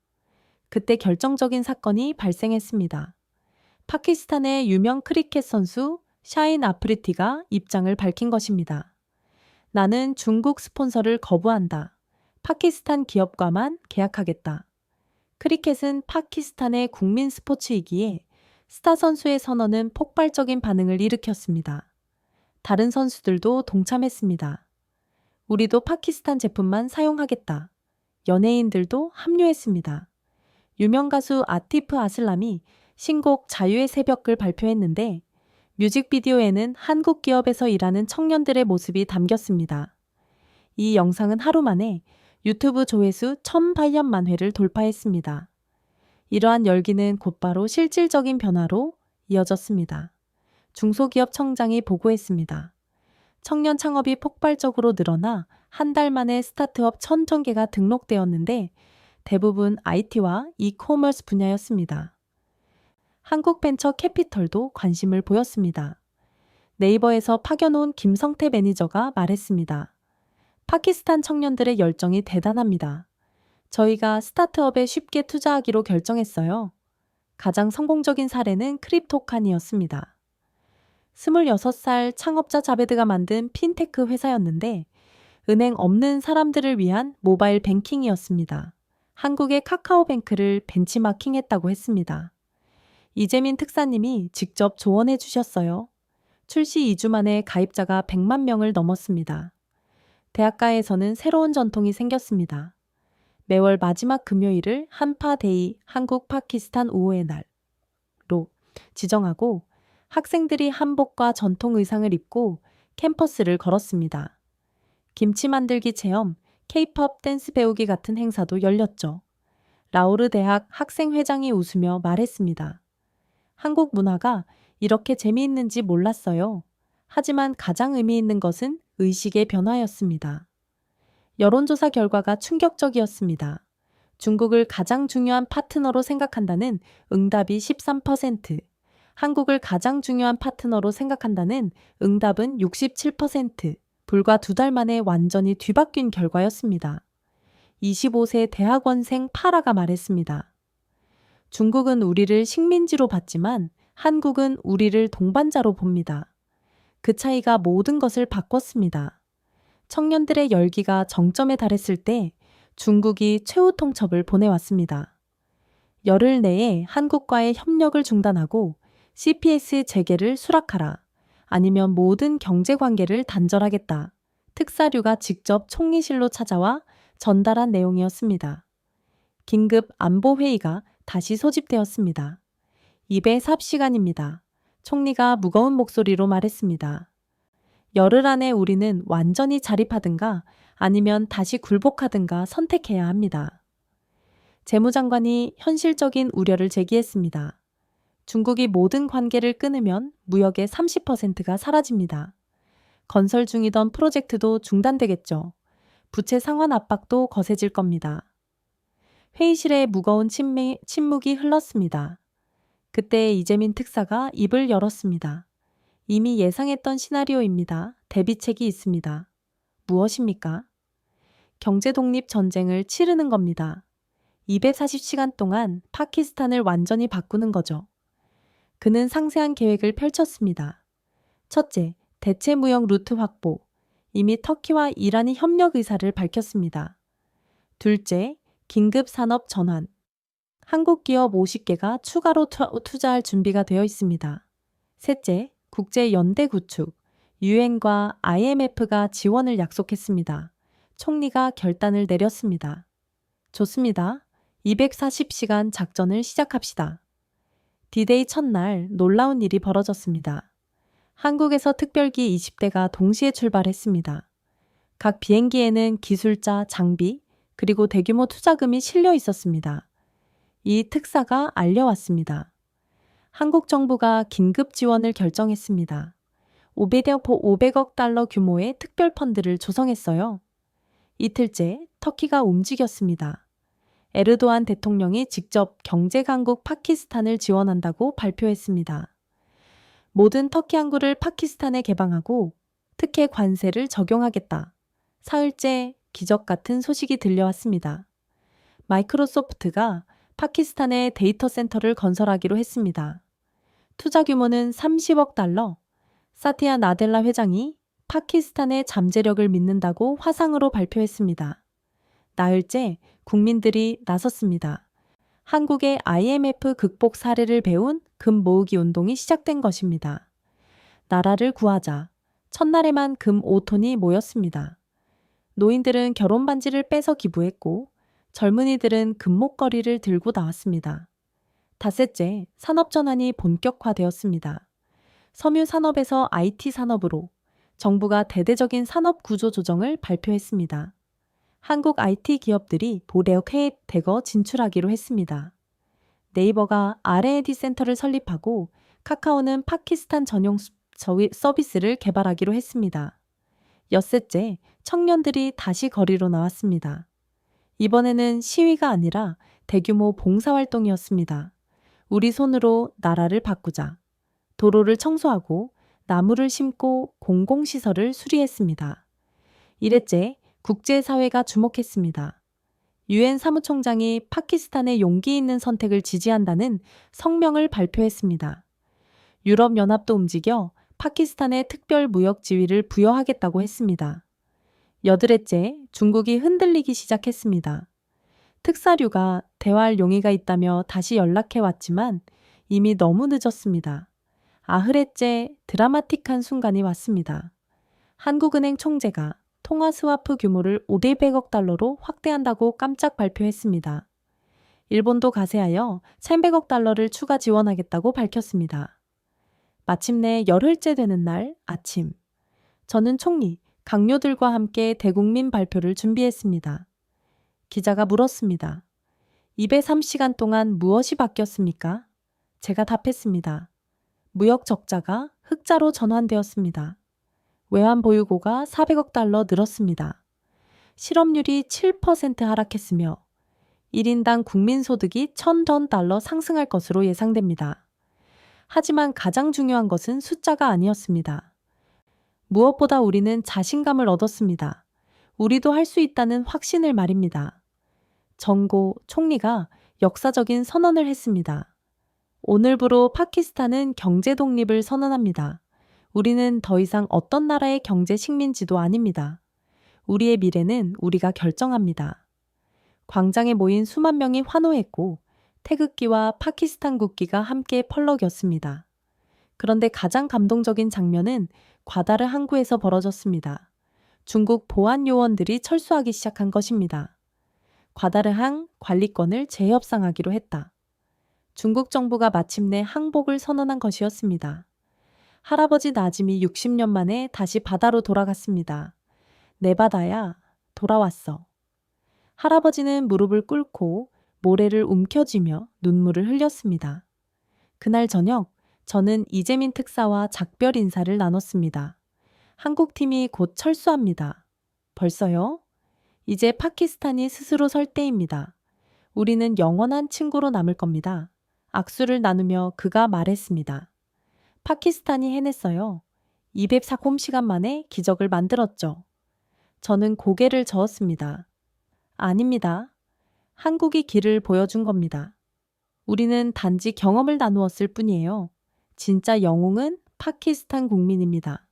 그때 결정적인 사건이 발생했습니다. 파키스탄의 유명 크리켓 선수 샤힌 아프리티가 입장을 밝힌 것입니다. 나는 중국 스폰서를 거부한다. 파키스탄 기업과만 계약하겠다. 크리켓은 파키스탄의 국민 스포츠이기에 스타 선수의 선언은 폭발적인 반응을 일으켰습니다. 다른 선수들도 동참했습니다. 우리도 파키스탄 제품만 사용하겠다. 연예인들도 합류했습니다. 유명 가수 아티프 아슬람이 신곡 자유의 새벽을 발표했는데 뮤직비디오에는 한국 기업에서 일하는 청년들의 모습이 담겼습니다. 이 영상은 하루 만에 유튜브 조회수 1,008만 회를 돌파했습니다. 이러한 열기는 곧바로 실질적인 변화로 이어졌습니다. 중소기업 청장이 보고했습니다. 청년 창업이 폭발적으로 늘어나 한 달 만에 스타트업 1,000개가 등록되었는데 대부분 IT와 이코머스 분야였습니다. 한국 벤처 캐피털도 관심을 보였습니다. 네이버에서 파견온 김성태 매니저가 말했습니다. 파키스탄 청년들의 열정이 대단합니다. 저희가 스타트업에 쉽게 투자하기로 결정했어요. 가장 성공적인 사례는 크립토칸이었습니다. 26살 창업자 자베드가 만든 핀테크 회사였는데 은행 없는 사람들을 위한 모바일 뱅킹이었습니다. 한국의 카카오뱅크를 벤치마킹했다고 했습니다. 이재민 특사님이 직접 조언해 주셨어요. 출시 2주 만에 가입자가 100만 명을 넘었습니다. 대학가에서는 새로운 전통이 생겼습니다. 매월 마지막 금요일을 한파데이 한국 파키스탄 우호의 날로 지정하고 학생들이 한복과 전통 의상을 입고 캠퍼스를 걸었습니다. 김치 만들기 체험, K-팝 댄스 배우기 같은 행사도 열렸죠. 라오르 대학 학생회장이 웃으며 말했습니다. 한국 문화가 이렇게 재미있는지 몰랐어요. 하지만 가장 의미 있는 것은 의식의 변화였습니다. 여론조사 결과가 충격적이었습니다. 중국을 가장 중요한 파트너로 생각한다는 응답이 13%, 한국을 가장 중요한 파트너로 생각한다는 응답은 67%, 불과 2달 만에 완전히 뒤바뀐 결과였습니다. 25세 대학원생 파라가 말했습니다. 중국은 우리를 식민지로 봤지만 한국은 우리를 동반자로 봅니다. 그 차이가 모든 것을 바꿨습니다. 청년들의 열기가 정점에 달했을 때 중국이 최후 통첩을 보내왔습니다. 열흘 내에 한국과의 협력을 중단하고 CPS 재개를 수락하라. 아니면 모든 경제 관계를 단절하겠다. 특사류가 직접 총리실로 찾아와 전달한 내용이었습니다. 긴급 안보회의가 다시 소집되었습니다. 입에 삽시간입니다. 총리가 무거운 목소리로 말했습니다. 열흘 안에 우리는 완전히 자립하든가 아니면 다시 굴복하든가 선택해야 합니다. 재무장관이 현실적인 우려를 제기했습니다. 중국이 모든 관계를 끊으면 무역의 30%가 사라집니다. 건설 중이던 프로젝트도 중단되겠죠. 부채 상환 압박도 거세질 겁니다. 회의실에 무거운 침묵이 흘렀습니다. 그때 이재민 특사가 입을 열었습니다. 이미 예상했던 시나리오입니다. 대비책이 있습니다. 무엇입니까? 경제독립 전쟁을 치르는 겁니다. 240시간 동안 파키스탄을 완전히 바꾸는 거죠. 그는 상세한 계획을 펼쳤습니다. 첫째, 대체 무역 루트 확보. 이미 터키와 이란이 협력 의사를 밝혔습니다. 둘째, 긴급 산업 전환. 한국 기업 50개가 추가로 투자할 준비가 되어 있습니다. 셋째, 국제 연대 구축. 유엔과 IMF가 지원을 약속했습니다. 총리가 결단을 내렸습니다. 좋습니다. 240시간 작전을 시작합시다. D-Day 첫날 놀라운 일이 벌어졌습니다. 한국에서 특별기 20대가 동시에 출발했습니다. 각 비행기에는 기술자, 장비, 그리고 대규모 투자금이 실려 있었습니다. 이 특사가 알려왔습니다. 한국 정부가 긴급 지원을 결정했습니다. 500억 달러 규모의 특별 펀드를 조성했어요. 이틀째 터키가 움직였습니다. 에르도안 대통령이 직접 경제 강국 파키스탄을 지원한다고 발표했습니다. 모든 터키 항구를 파키스탄에 개방하고 특혜 관세를 적용하겠다. 사흘째 기적 같은 소식이 들려왔습니다. 마이크로소프트가 파키스탄에 데이터 센터를 건설하기로 했습니다. 투자 규모는 30억 달러. 사티아 나델라 회장이 파키스탄의 잠재력을 믿는다고 화상으로 발표했습니다. 나흘째 국민들이 나섰습니다. 한국의 IMF 극복 사례를 배운 금 모으기 운동이 시작된 것입니다. 나라를 구하자. 첫날에만 금 5톤이 모였습니다. 노인들은 결혼 반지를 빼서 기부했고 젊은이들은 금목걸이를 들고 나왔습니다. 닷새째 산업 전환이 본격화되었습니다. 섬유 산업에서 IT 산업으로 정부가 대대적인 산업 구조 조정을 발표했습니다. 한국 IT 기업들이 보레옥해에 대거 진출하기로 했습니다. 네이버가 R&D 센터를 설립하고 카카오는 파키스탄 전용 서비스를 개발하기로 했습니다. 엿새째 청년들이 다시 거리로 나왔습니다. 이번에는 시위가 아니라 대규모 봉사활동이었습니다. 우리 손으로 나라를 바꾸자. 도로를 청소하고 나무를 심고 공공시설을 수리했습니다. 이랬째 국제사회가 주목했습니다. 유엔 사무총장이 파키스탄의 용기 있는 선택을 지지한다는 성명을 발표했습니다. 유럽연합도 움직여 파키스탄에 특별 무역 지위를 부여하겠다고 했습니다. 여드레째 중국이 흔들리기 시작했습니다. 특사류가 대화할 용의가 있다며 다시 연락해왔지만 이미 너무 늦었습니다. 아흐레째 드라마틱한 순간이 왔습니다. 한국은행 총재가 통화 스와프 규모를 500억 달러로 확대한다고 깜짝 발표했습니다. 일본도 가세하여 1,100억 달러를 추가 지원하겠다고 밝혔습니다. 마침내 열흘째 되는 날 아침, 저는 총리, 강요들과 함께 대국민 발표를 준비했습니다. 기자가 물었습니다. 203시간 동안 무엇이 바뀌었습니까? 제가 답했습니다. 무역 적자가 흑자로 전환되었습니다. 외환 보유고가 400억 달러 늘었습니다. 실업률이 7% 하락했으며 1인당 국민소득이 1,000전 달러 상승할 것으로 예상됩니다. 하지만 가장 중요한 것은 숫자가 아니었습니다. 무엇보다 우리는 자신감을 얻었습니다. 우리도 할 수 있다는 확신을 말입니다. 정고 총리가 역사적인 선언을 했습니다. 오늘부로 파키스탄은 경제 독립을 선언합니다. 우리는 더 이상 어떤 나라의 경제 식민지도 아닙니다. 우리의 미래는 우리가 결정합니다. 광장에 모인 수만 명이 환호했고 태극기와 파키스탄 국기가 함께 펄럭였습니다. 그런데 가장 감동적인 장면은 과다르 항구에서 벌어졌습니다. 중국 보안 요원들이 철수하기 시작한 것입니다. 과다르항 관리권을 재협상하기로 했다. 중국 정부가 마침내 항복을 선언한 것이었습니다. 할아버지 나짐이 60년 만에 다시 바다로 돌아갔습니다. 내 바다야, 돌아왔어. 할아버지는 무릎을 꿇고 모래를 움켜쥐며 눈물을 흘렸습니다. 그날 저녁 저는 이재민 특사와 작별 인사를 나눴습니다. 한국팀이 곧 철수합니다. 벌써요? 이제 파키스탄이 스스로 설 때입니다. 우리는 영원한 친구로 남을 겁니다. 악수를 나누며 그가 말했습니다. 파키스탄이 해냈어요. 204시간 만에 기적을 만들었죠. 저는 고개를 저었습니다. 아닙니다. 한국이 길을 보여준 겁니다. 우리는 단지 경험을 나누었을 뿐이에요. 진짜 영웅은 파키스탄 국민입니다.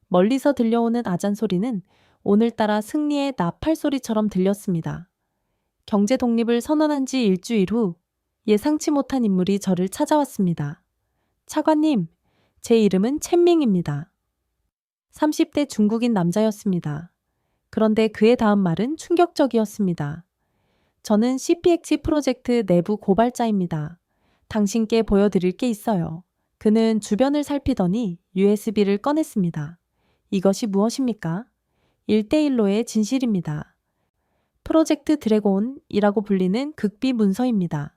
멀리서 들려오는 아잔 소리는 오늘따라 승리의 나팔 소리처럼 들렸습니다. 경제 독립을 선언한 지 일주일 후 예상치 못한 인물이 저를 찾아왔습니다. 차관님, 제 이름은 첸밍입니다. 30대 중국인 남자였습니다. 그런데 그의 다음 말은 충격적이었습니다. 저는 CPX 프로젝트 내부 고발자입니다. 당신께 보여드릴 게 있어요. 그는 주변을 살피더니 USB를 꺼냈습니다. 이것이 무엇입니까? 1대1로의 진실입니다. 프로젝트 드래곤이라고 불리는 극비 문서입니다.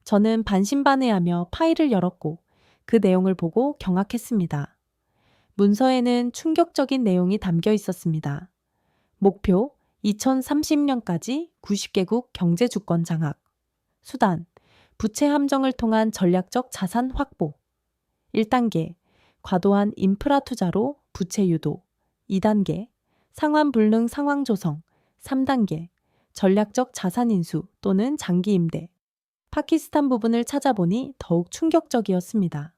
저는 반신반의하며 파일을 열었고 그 내용을 보고 경악했습니다. 문서에는 충격적인 내용이 담겨 있었습니다. 목표 2030년까지 90개국 경제 주권 장악. 수단, 부채 함정을 통한 전략적 자산 확보. 1단계, 과도한 인프라 투자로 부채 유도. 2단계, 상환 불능 상황 조성. 3단계, 전략적 자산 인수 또는 장기 임대. 파키스탄 부분을 찾아보니 더욱 충격적이었습니다.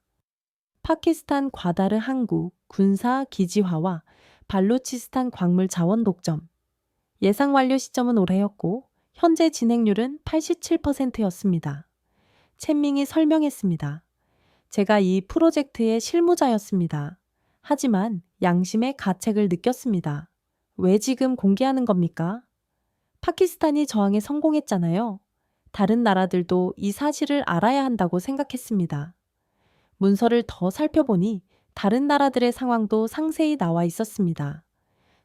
파키스탄 과다르 항구 군사 기지화와 발루치스탄 광물 자원 독점. 예상 완료 시점은 올해였고 현재 진행률은 87%였습니다. 첸밍이 설명했습니다. 제가 이 프로젝트의 실무자였습니다. 하지만 양심의 가책을 느꼈습니다. 왜 지금 공개하는 겁니까? 파키스탄이 저항에 성공했잖아요. 다른 나라들도 이 사실을 알아야 한다고 생각했습니다. 문서를 더 살펴보니 다른 나라들의 상황도 상세히 나와 있었습니다.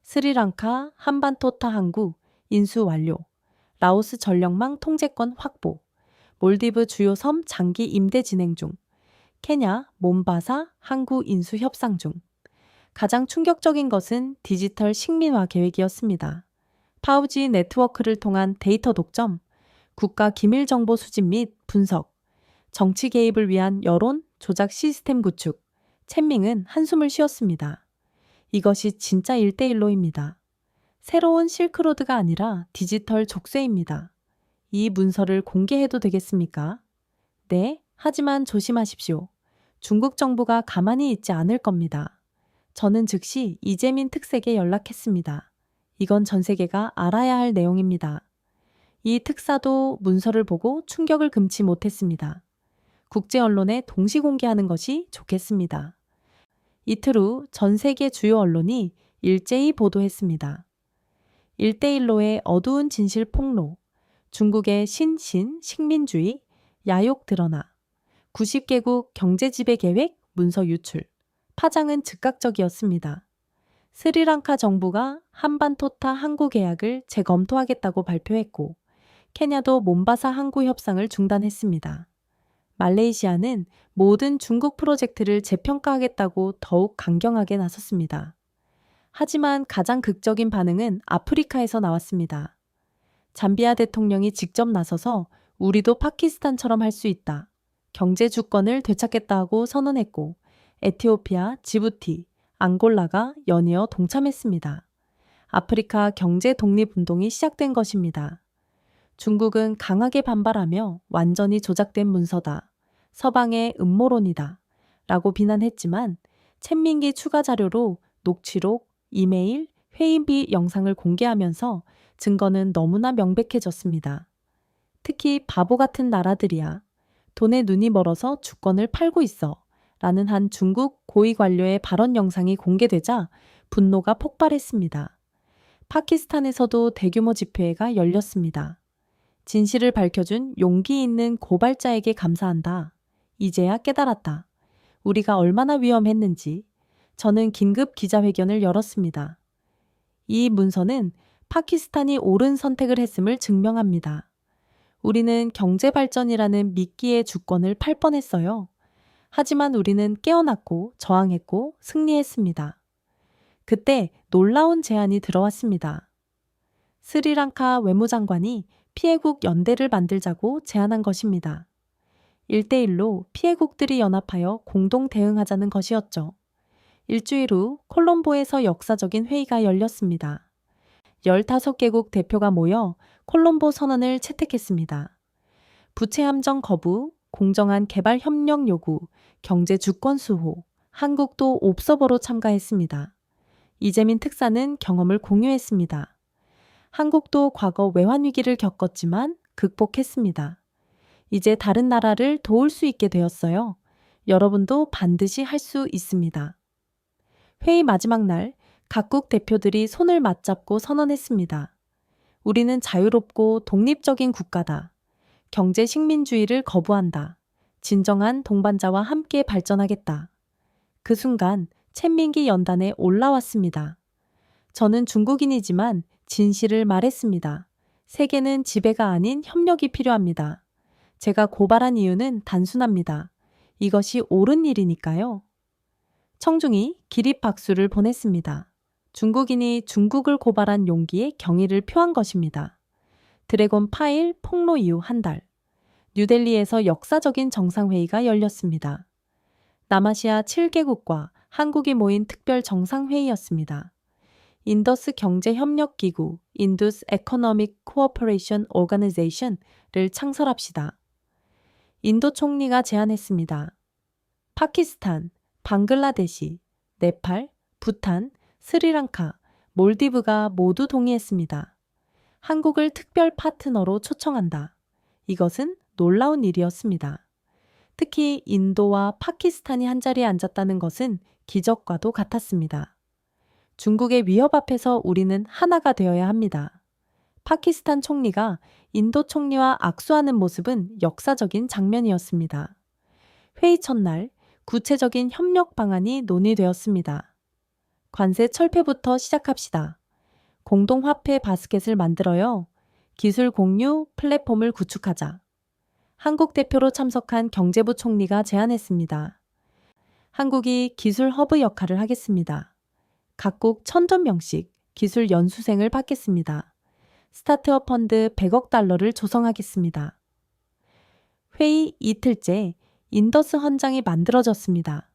스리랑카, 한반토타 항구, 인수 완료, 라오스 전력망 통제권 확보, 몰디브 주요 섬 장기 임대 진행 중, 케냐, 몬바사 항구 인수 협상 중. 가장 충격적인 것은 디지털 식민화 계획이었습니다. 5G 네트워크를 통한 데이터 독점, 국가 기밀 정보 수집 및 분석, 정치 개입을 위한 여론 조작 시스템 구축. 첸밍은 한숨을 쉬었습니다. 이것이 진짜 1대1로입니다. 새로운 실크로드가 아니라 디지털 족쇄입니다. 이 문서를 공개해도 되겠습니까? 네, 하지만 조심하십시오. 중국 정부가 가만히 있지 않을 겁니다. 저는 즉시 이재민 특색에 연락했습니다. 이건 전 세계가 알아야 할 내용입니다. 이 특사도 문서를 보고 충격을 금치 못했습니다. 국제 언론에 동시 공개하는 것이 좋겠습니다. 이틀 후 전 세계 주요 언론이 일제히 보도했습니다. 1대1로의 어두운 진실 폭로, 중국의 식민주의, 야욕 드러나, 90개국 경제 지배 계획 문서 유출, 파장은 즉각적이었습니다. 스리랑카 정부가 한반토타 항구 계약을 재검토하겠다고 발표했고, 케냐도 몬바사 항구 협상을 중단했습니다. 말레이시아는 모든 중국 프로젝트를 재평가하겠다고 더욱 강경하게 나섰습니다. 하지만 가장 극적인 반응은 아프리카에서 나왔습니다. 잠비아 대통령이 직접 나서서 우리도 파키스탄처럼 할 수 있다. 경제 주권을 되찾겠다고 선언했고 에티오피아, 지부티, 앙골라가 연이어 동참했습니다. 아프리카 경제 독립운동이 시작된 것입니다. 중국은 강하게 반발하며 완전히 조작된 문서다. 서방의 음모론이다. 라고 비난했지만 첸밍기 추가 자료로 녹취록, 이메일, 회의비 영상을 공개하면서 증거는 너무나 명백해졌습니다. 특히 바보 같은 나라들이야. 돈에 눈이 멀어서 주권을 팔고 있어. 라는 한 중국 고위 관료의 발언 영상이 공개되자 분노가 폭발했습니다. 파키스탄에서도 대규모 집회가 열렸습니다. 진실을 밝혀준 용기 있는 고발자에게 감사한다. 이제야 깨달았다. 우리가 얼마나 위험했는지. 저는 긴급 기자회견을 열었습니다. 이 문서는 파키스탄이 옳은 선택을 했음을 증명합니다. 우리는 경제발전이라는 미끼의 주권을 팔 뻔했어요. 하지만 우리는 깨어났고 저항했고 승리했습니다. 그때 놀라운 제안이 들어왔습니다. 스리랑카 외무장관이 피해국 연대를 만들자고 제안한 것입니다. 1대1로 피해국들이 연합하여 공동 대응하자는 것이었죠. 일주일 후 콜롬보에서 역사적인 회의가 열렸습니다. 15개국 대표가 모여 콜롬보 선언을 채택했습니다. 부채 함정 거부, 공정한 개발 협력 요구, 경제 주권 수호, 한국도 옵서버로 참가했습니다. 이재민 특사는 경험을 공유했습니다. 한국도 과거 외환 위기를 겪었지만 극복했습니다. 이제 다른 나라를 도울 수 있게 되었어요. 여러분도 반드시 할 수 있습니다. 회의 마지막 날 각국 대표들이 손을 맞잡고 선언했습니다. 우리는 자유롭고 독립적인 국가다. 경제 식민주의를 거부한다. 진정한 동반자와 함께 발전하겠다. 그 순간 첸민기 연단에 올라왔습니다. 저는 중국인이지만 진실을 말했습니다. 세계는 지배가 아닌 협력이 필요합니다. 제가 고발한 이유는 단순합니다. 이것이 옳은 일이니까요. 청중이 기립박수를 보냈습니다. 중국인이 중국을 고발한 용기에 경의를 표한 것입니다. 드래곤 파일 폭로 이후 한 달, 뉴델리에서 역사적인 정상회의가 열렸습니다. 남아시아 7개국과 한국이 모인 특별 정상회의였습니다. 인더스 경제협력기구 인두스 에코노믹 코어퍼레이션 오가니제이션을 창설합시다. 인도 총리가 제안했습니다. 파키스탄, 방글라데시, 네팔, 부탄, 스리랑카, 몰디브가 모두 동의했습니다. 한국을 특별 파트너로 초청한다. 이것은 놀라운 일이었습니다. 특히 인도와 파키스탄이 한자리에 앉았다는 것은 기적과도 같았습니다. 중국의 위협 앞에서 우리는 하나가 되어야 합니다. 파키스탄 총리가 인도 총리와 악수하는 모습은 역사적인 장면이었습니다. 회의 첫날, 구체적인 협력 방안이 논의되었습니다. 관세 철폐부터 시작합시다. 공동화폐 바스켓을 만들어요. 기술 공유 플랫폼을 구축하자. 한국 대표로 참석한 경제부 총리가 제안했습니다. 한국이 기술 허브 역할을 하겠습니다. 각국 1,000명씩 기술 연수생을 받겠습니다. 스타트업 펀드 100억 달러를 조성하겠습니다. 회의 이틀째 인더스 헌장이 만들어졌습니다.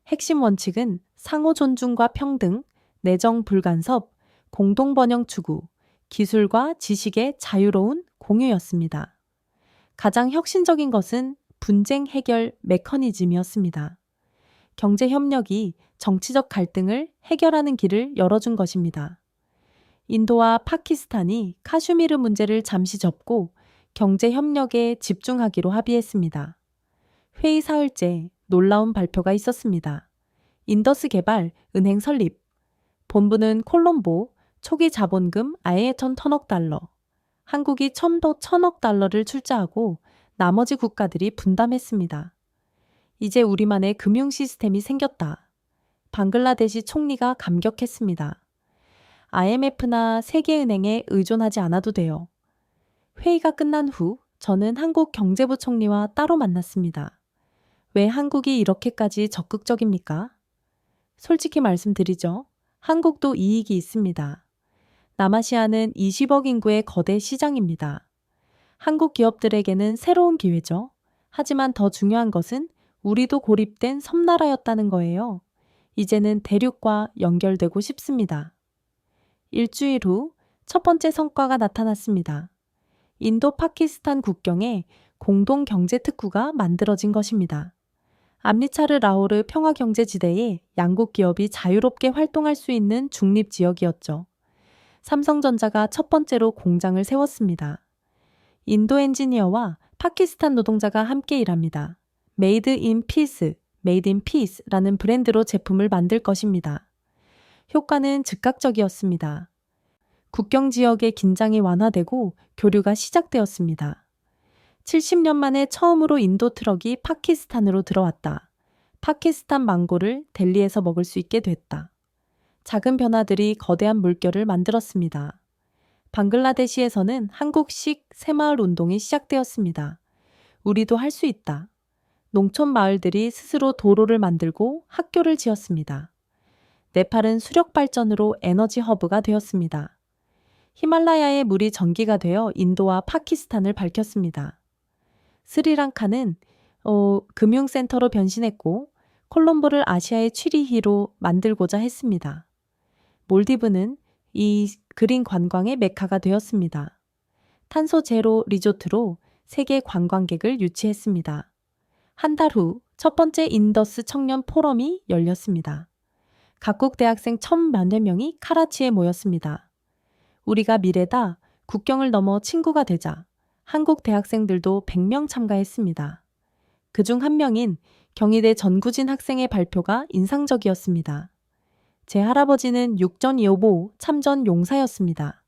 핵심 원칙은 상호 존중과 평등, 내정 불간섭, 공동 번영 추구, 기술과 지식의 자유로운 공유였습니다. 가장 혁신적인 것은 분쟁 해결 메커니즘이었습니다. 경제 협력이 정치적 갈등을 해결하는 길을 열어준 것입니다. 인도와 파키스탄이 카슈미르 문제를 잠시 접고 경제 협력에 집중하기로 합의했습니다. 회의 사흘째 놀라운 발표가 있었습니다. 인더스 개발 은행 설립. 본부는 콜롬보, 초기 자본금 아예 1,000억 달러. 한국이 1,000억 달러를 출자하고 나머지 국가들이 분담했습니다. 이제 우리만의 금융 시스템이 생겼다. 방글라데시 총리가 감격했습니다. IMF나 세계은행에 의존하지 않아도 돼요. 회의가 끝난 후 저는 한국 경제부 총리와 따로 만났습니다. 왜 한국이 이렇게까지 적극적입니까? 솔직히 말씀드리죠. 한국도 이익이 있습니다. 남아시아는 20억 인구의 거대 시장입니다. 한국 기업들에게는 새로운 기회죠. 하지만 더 중요한 것은 우리도 고립된 섬나라였다는 거예요. 이제는 대륙과 연결되고 싶습니다. 일주일 후 첫 번째 성과가 나타났습니다. 인도 파키스탄 국경에 공동 경제 특구가 만들어진 것입니다. 암리차르 라오르 평화경제지대에 양국 기업이 자유롭게 활동할 수 있는 중립지역이었죠. 삼성전자가 첫 번째로 공장을 세웠습니다. 인도 엔지니어와 파키스탄 노동자가 함께 일합니다. 메이드 인 피스, 메이드 인 피스라는 브랜드로 제품을 만들 것입니다. 효과는 즉각적이었습니다. 국경 지역의 긴장이 완화되고 교류가 시작되었습니다. 70년 만에 처음으로 인도 트럭이 파키스탄으로 들어왔다. 파키스탄 망고를 델리에서 먹을 수 있게 됐다. 작은 변화들이 거대한 물결을 만들었습니다. 방글라데시에서는 한국식 새마을 운동이 시작되었습니다. 우리도 할 수 있다. 농촌 마을들이 스스로 도로를 만들고 학교를 지었습니다. 네팔은 수력 발전으로 에너지 허브가 되었습니다. 히말라야의 물이 전기가 되어 인도와 파키스탄을 밝혔습니다. 스리랑카는 금융센터로 변신했고 콜롬보를 아시아의 취리히로 만들고자 했습니다. 몰디브는 이 그린 관광의 메카가 되었습니다. 탄소 제로 리조트로 세계 관광객을 유치했습니다. 한 달 후 첫 번째 인더스 청년 포럼이 열렸습니다. 각국 대학생 1,000여 명이 카라치에 모였습니다. 우리가 미래다. 국경을 넘어 친구가 되자. 한국 대학생들도 100명 참가했습니다. 그중 한 명인 경희대 전구진 학생의 발표가 인상적이었습니다. 제 할아버지는 육전 여보 참전 용사였습니다.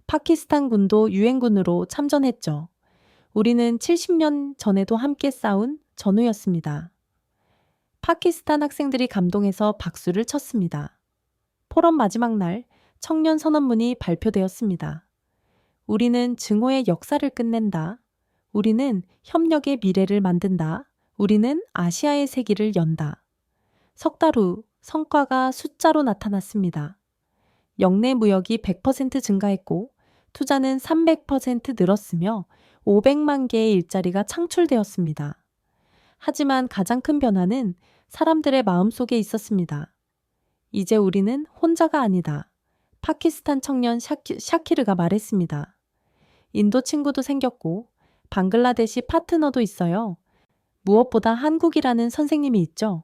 파키스탄 군도 유엔군으로 참전했죠. 우리는 70년 전에도 함께 싸운 전후였습니다. 파키스탄 학생들이 감동해서 박수를 쳤습니다. 포럼 마지막 날 청년 선언문이 발표되었습니다. 우리는 증오의 역사를 끝낸다. 우리는 협력의 미래를 만든다. 우리는 아시아의 세기를 연다. 석 달 후 성과가 숫자로 나타났습니다. 역내 무역이 100% 증가했고 투자는 300% 늘었으며 500만 개의 일자리가 창출되었습니다. 하지만 가장 큰 변화는 사람들의 마음속에 있었습니다. 이제 우리는 혼자가 아니다. 파키스탄 청년 샤키르가 말했습니다. 인도 친구도 생겼고 방글라데시 파트너도 있어요. 무엇보다 한국이라는 선생님이 있죠.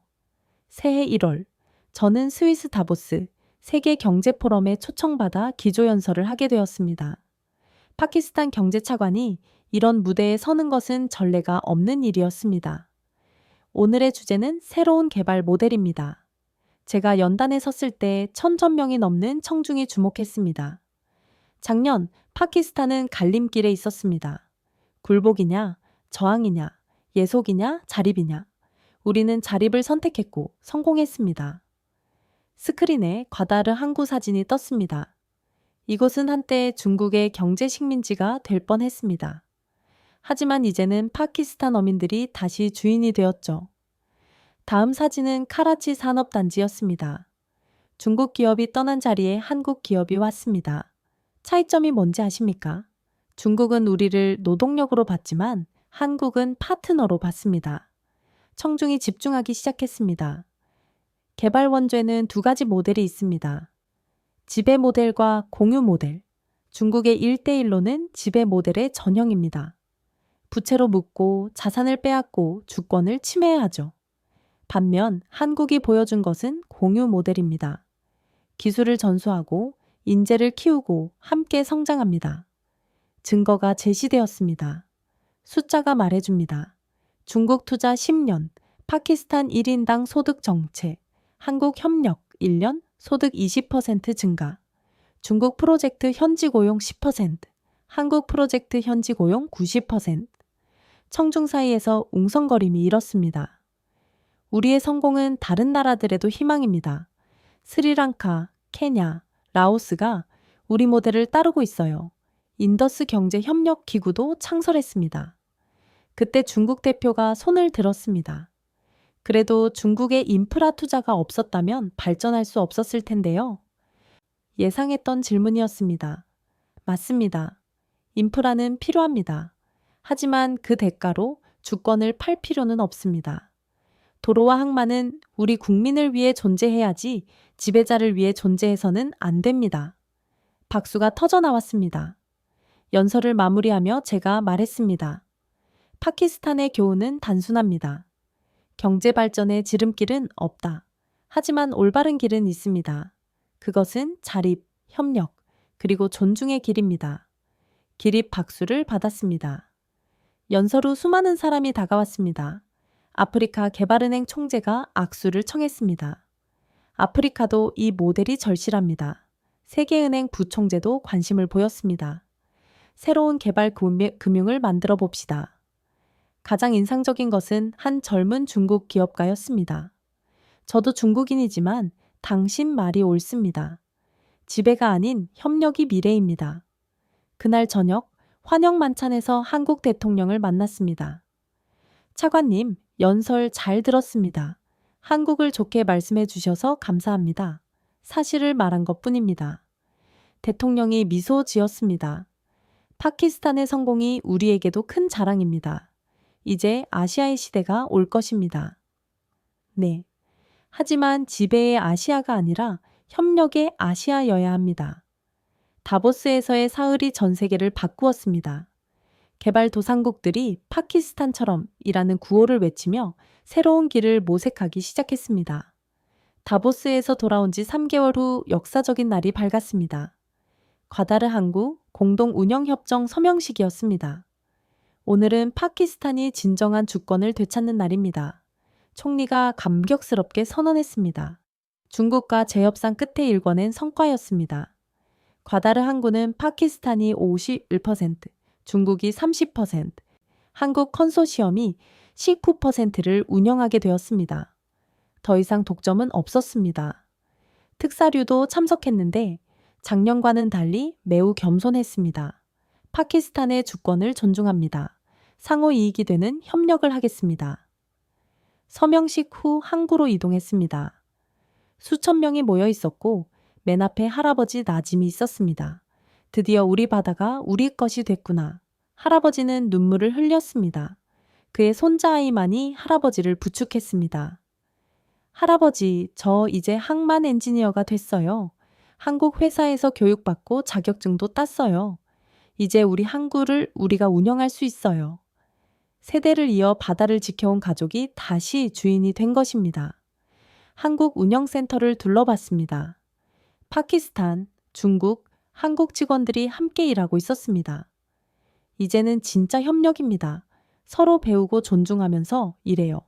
새해 1월, 저는 스위스 다보스 세계경제포럼에 초청받아 기조연설을 하게 되었습니다. 파키스탄 경제차관이 이런 무대에 서는 것은 전례가 없는 일이었습니다. 오늘의 주제는 새로운 개발 모델입니다. 제가 연단에 섰을 때 1,000명이 넘는 청중이 주목했습니다. 작년 파키스탄은 갈림길에 있었습니다. 굴복이냐, 저항이냐, 예속이냐, 자립이냐. 우리는 자립을 선택했고 성공했습니다. 스크린에 과다르 항구 사진이 떴습니다. 이곳은 한때 중국의 경제 식민지가 될 뻔했습니다. 하지만 이제는 파키스탄 어민들이 다시 주인이 되었죠. 다음 사진은 카라치 산업단지였습니다. 중국 기업이 떠난 자리에 한국 기업이 왔습니다. 차이점이 뭔지 아십니까? 중국은 우리를 노동력으로 봤지만 한국은 파트너로 봤습니다. 청중이 집중하기 시작했습니다. 개발 원죄는 두 가지 모델이 있습니다. 지배 모델과 공유 모델. 중국의 1대1로는 지배 모델의 전형입니다. 부채로 묶고 자산을 빼앗고 주권을 침해하죠. 반면 한국이 보여준 것은 공유 모델입니다. 기술을 전수하고 인재를 키우고 함께 성장합니다. 증거가 제시되었습니다. 숫자가 말해줍니다. 중국 투자 10년, 파키스탄 1인당 소득 정책, 한국 협력 1년 소득 20% 증가, 중국 프로젝트 현지 고용 10%, 한국 프로젝트 현지 고용 90%. 청중 사이에서 웅성거림이 일었습니다. 우리의 성공은 다른 나라들에도 희망입니다. 스리랑카, 케냐, 라오스가 우리 모델을 따르고 있어요. 인더스 경제 협력 기구도 창설했습니다. 그때 중국 대표가 손을 들었습니다. 그래도 중국의 인프라 투자가 없었다면 발전할 수 없었을 텐데요. 예상했던 질문이었습니다. 맞습니다. 인프라는 필요합니다. 하지만 그 대가로 주권을 팔 필요는 없습니다. 도로와 항만은 우리 국민을 위해 존재해야지 지배자를 위해 존재해서는 안 됩니다. 박수가 터져 나왔습니다. 연설을 마무리하며 제가 말했습니다. 파키스탄의 교훈은 단순합니다. 경제 발전의 지름길은 없다. 하지만 올바른 길은 있습니다. 그것은 자립, 협력, 그리고 존중의 길입니다. 기립 박수를 받았습니다. 연설 후 수많은 사람이 다가왔습니다. 아프리카 개발은행 총재가 악수를 청했습니다. 아프리카도 이 모델이 절실합니다. 세계은행 부총재도 관심을 보였습니다. 새로운 개발 금융을 만들어 봅시다. 가장 인상적인 것은 한 젊은 중국 기업가였습니다. 저도 중국인이지만 당신 말이 옳습니다. 지배가 아닌 협력이 미래입니다. 그날 저녁 환영 만찬에서 한국 대통령을 만났습니다. 차관님, 연설 잘 들었습니다. 한국을 좋게 말씀해 주셔서 감사합니다. 사실을 말한 것뿐입니다. 대통령이 미소 지었습니다. 파키스탄의 성공이 우리에게도 큰 자랑입니다. 이제 아시아의 시대가 올 것입니다. 네. 하지만 지배의 아시아가 아니라 협력의 아시아여야 합니다. 다보스에서의 사흘이 전 세계를 바꾸었습니다. 개발도상국들이 파키스탄처럼이라는 구호를 외치며 새로운 길을 모색하기 시작했습니다. 다보스에서 돌아온 지 3개월 후 역사적인 날이 밝았습니다. 과다르 항구 공동 운영협정 서명식이었습니다. 오늘은 파키스탄이 진정한 주권을 되찾는 날입니다. 총리가 감격스럽게 선언했습니다. 중국과 재협상 끝에 일궈낸 성과였습니다. 과다르 항구는 파키스탄이 51%, 중국이 30%, 한국 컨소시엄이 19%를 운영하게 되었습니다. 더 이상 독점은 없었습니다. 특사류도 참석했는데 작년과는 달리 매우 겸손했습니다. 파키스탄의 주권을 존중합니다. 상호 이익이 되는 협력을 하겠습니다. 서명식 후 항구로 이동했습니다. 수천 명이 모여 있었고 맨 앞에 할아버지 나짐이 있었습니다. 드디어 우리 바다가 우리 것이 됐구나. 할아버지는 눈물을 흘렸습니다. 그의 손자아이만이 할아버지를 부축했습니다. 할아버지, 저 이제 항만 엔지니어가 됐어요. 한국 회사에서 교육받고 자격증도 땄어요. 이제 우리 항구를 우리가 운영할 수 있어요. 세대를 이어 바다를 지켜온 가족이 다시 주인이 된 것입니다. 한국 운영센터를 둘러봤습니다. 파키스탄, 중국, 한국 직원들이 함께 일하고 있었습니다. 이제는 진짜 협력입니다. 서로 배우고 존중하면서 일해요.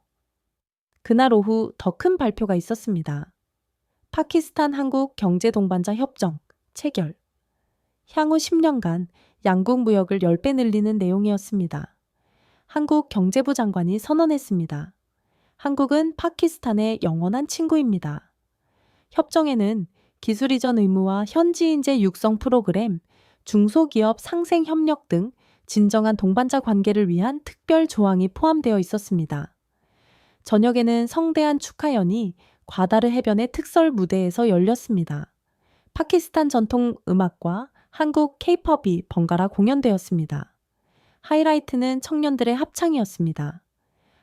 그날 오후 더 큰 발표가 있었습니다. 파키스탄 한국 경제 동반자 협정 체결. 향후 10년간 양국 무역을 10배 늘리는 내용이었습니다. 한국 경제부 장관이 선언했습니다. 한국은 파키스탄의 영원한 친구입니다. 협정에는 기술 이전 의무와 현지 인재 육성 프로그램, 중소기업 상생 협력 등 진정한 동반자 관계를 위한 특별 조항이 포함되어 있었습니다. 저녁에는 성대한 축하연이 과다르 해변의 특설 무대에서 열렸습니다. 파키스탄 전통 음악과 한국 K-팝이 번갈아 공연되었습니다. 하이라이트는 청년들의 합창이었습니다.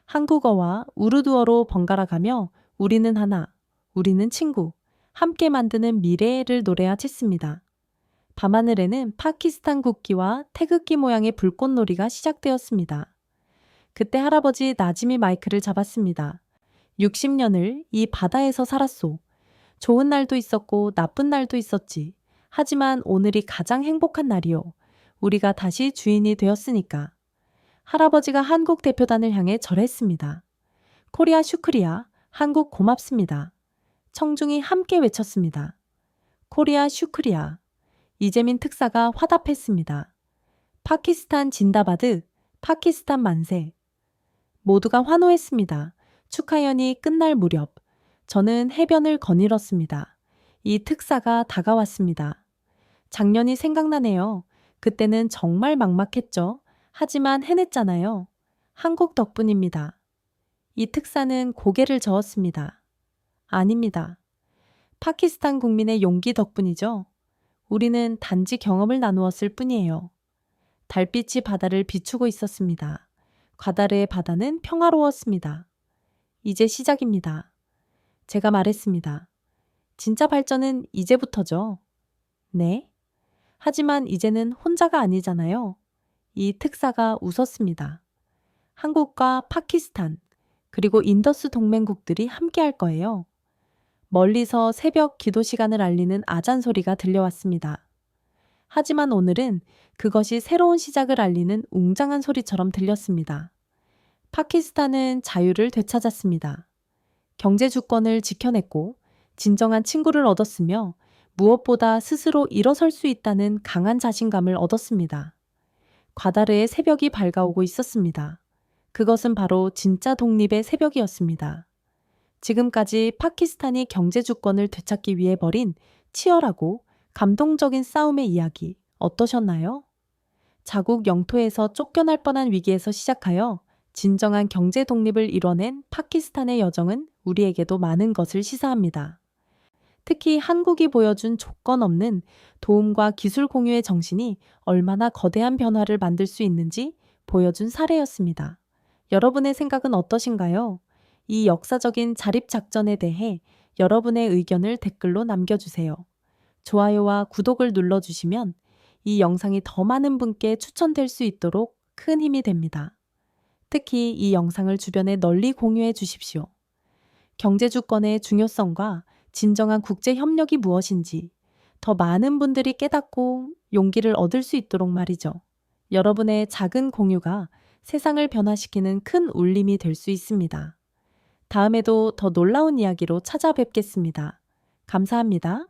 한국어와 우르두어로 번갈아 가며 우리는 하나, 우리는 친구, 함께 만드는 미래를 노래하쳤습니다. 밤하늘에는 파키스탄 국기와 태극기 모양의 불꽃놀이가 시작되었습니다. 그때 할아버지 나짐이 마이크를 잡았습니다. 60년을 이 바다에서 살았소. 좋은 날도 있었고 나쁜 날도 있었지. 하지만 오늘이 가장 행복한 날이요. 우리가 다시 주인이 되었으니까. 할아버지가 한국 대표단을 향해 절했습니다. 코리아 슈크리아, 한국 고맙습니다. 청중이 함께 외쳤습니다. 코리아 슈크리아. 이재민 특사가 화답했습니다. 파키스탄 진다바드, 파키스탄 만세. 모두가 환호했습니다. 축하연이 끝날 무렵 저는 해변을 거닐었습니다. 이 특사가 다가왔습니다. 작년이 생각나네요. 그때는 정말 막막했죠. 하지만 해냈잖아요. 한국 덕분입니다. 이 특사는 고개를 저었습니다. 아닙니다. 파키스탄 국민의 용기 덕분이죠. 우리는 단지 경험을 나누었을 뿐이에요. 달빛이 바다를 비추고 있었습니다. 과다르의 바다는 평화로웠습니다. 이제 시작입니다. 제가 말했습니다. 진짜 발전은 이제부터죠. 네. 하지만 이제는 혼자가 아니잖아요. 이 특사가 웃었습니다. 한국과 파키스탄, 그리고 인더스 동맹국들이 함께 할 거예요. 멀리서 새벽 기도 시간을 알리는 아잔 소리가 들려왔습니다. 하지만 오늘은 그것이 새로운 시작을 알리는 웅장한 소리처럼 들렸습니다. 파키스탄은 자유를 되찾았습니다. 경제 주권을 지켜냈고 진정한 친구를 얻었으며 무엇보다 스스로 일어설 수 있다는 강한 자신감을 얻었습니다. 과다르의 새벽이 밝아오고 있었습니다. 그것은 바로 진짜 독립의 새벽이었습니다. 지금까지 파키스탄이 경제 주권을 되찾기 위해 벌인 치열하고 감동적인 싸움의 이야기 어떠셨나요? 자국 영토에서 쫓겨날 뻔한 위기에서 시작하여 진정한 경제 독립을 이뤄낸 파키스탄의 여정은 우리에게도 많은 것을 시사합니다. 특히 한국이 보여준 조건 없는 도움과 기술 공유의 정신이 얼마나 거대한 변화를 만들 수 있는지 보여준 사례였습니다. 여러분의 생각은 어떠신가요? 이 역사적인 자립작전에 대해 여러분의 의견을 댓글로 남겨주세요. 좋아요와 구독을 눌러주시면 이 영상이 더 많은 분께 추천될 수 있도록 큰 힘이 됩니다. 특히 이 영상을 주변에 널리 공유해 주십시오. 경제주권의 중요성과 진정한 국제협력이 무엇인지 더 많은 분들이 깨닫고 용기를 얻을 수 있도록 말이죠. 여러분의 작은 공유가 세상을 변화시키는 큰 울림이 될 수 있습니다. 다음에도 더 놀라운 이야기로 찾아뵙겠습니다. 감사합니다.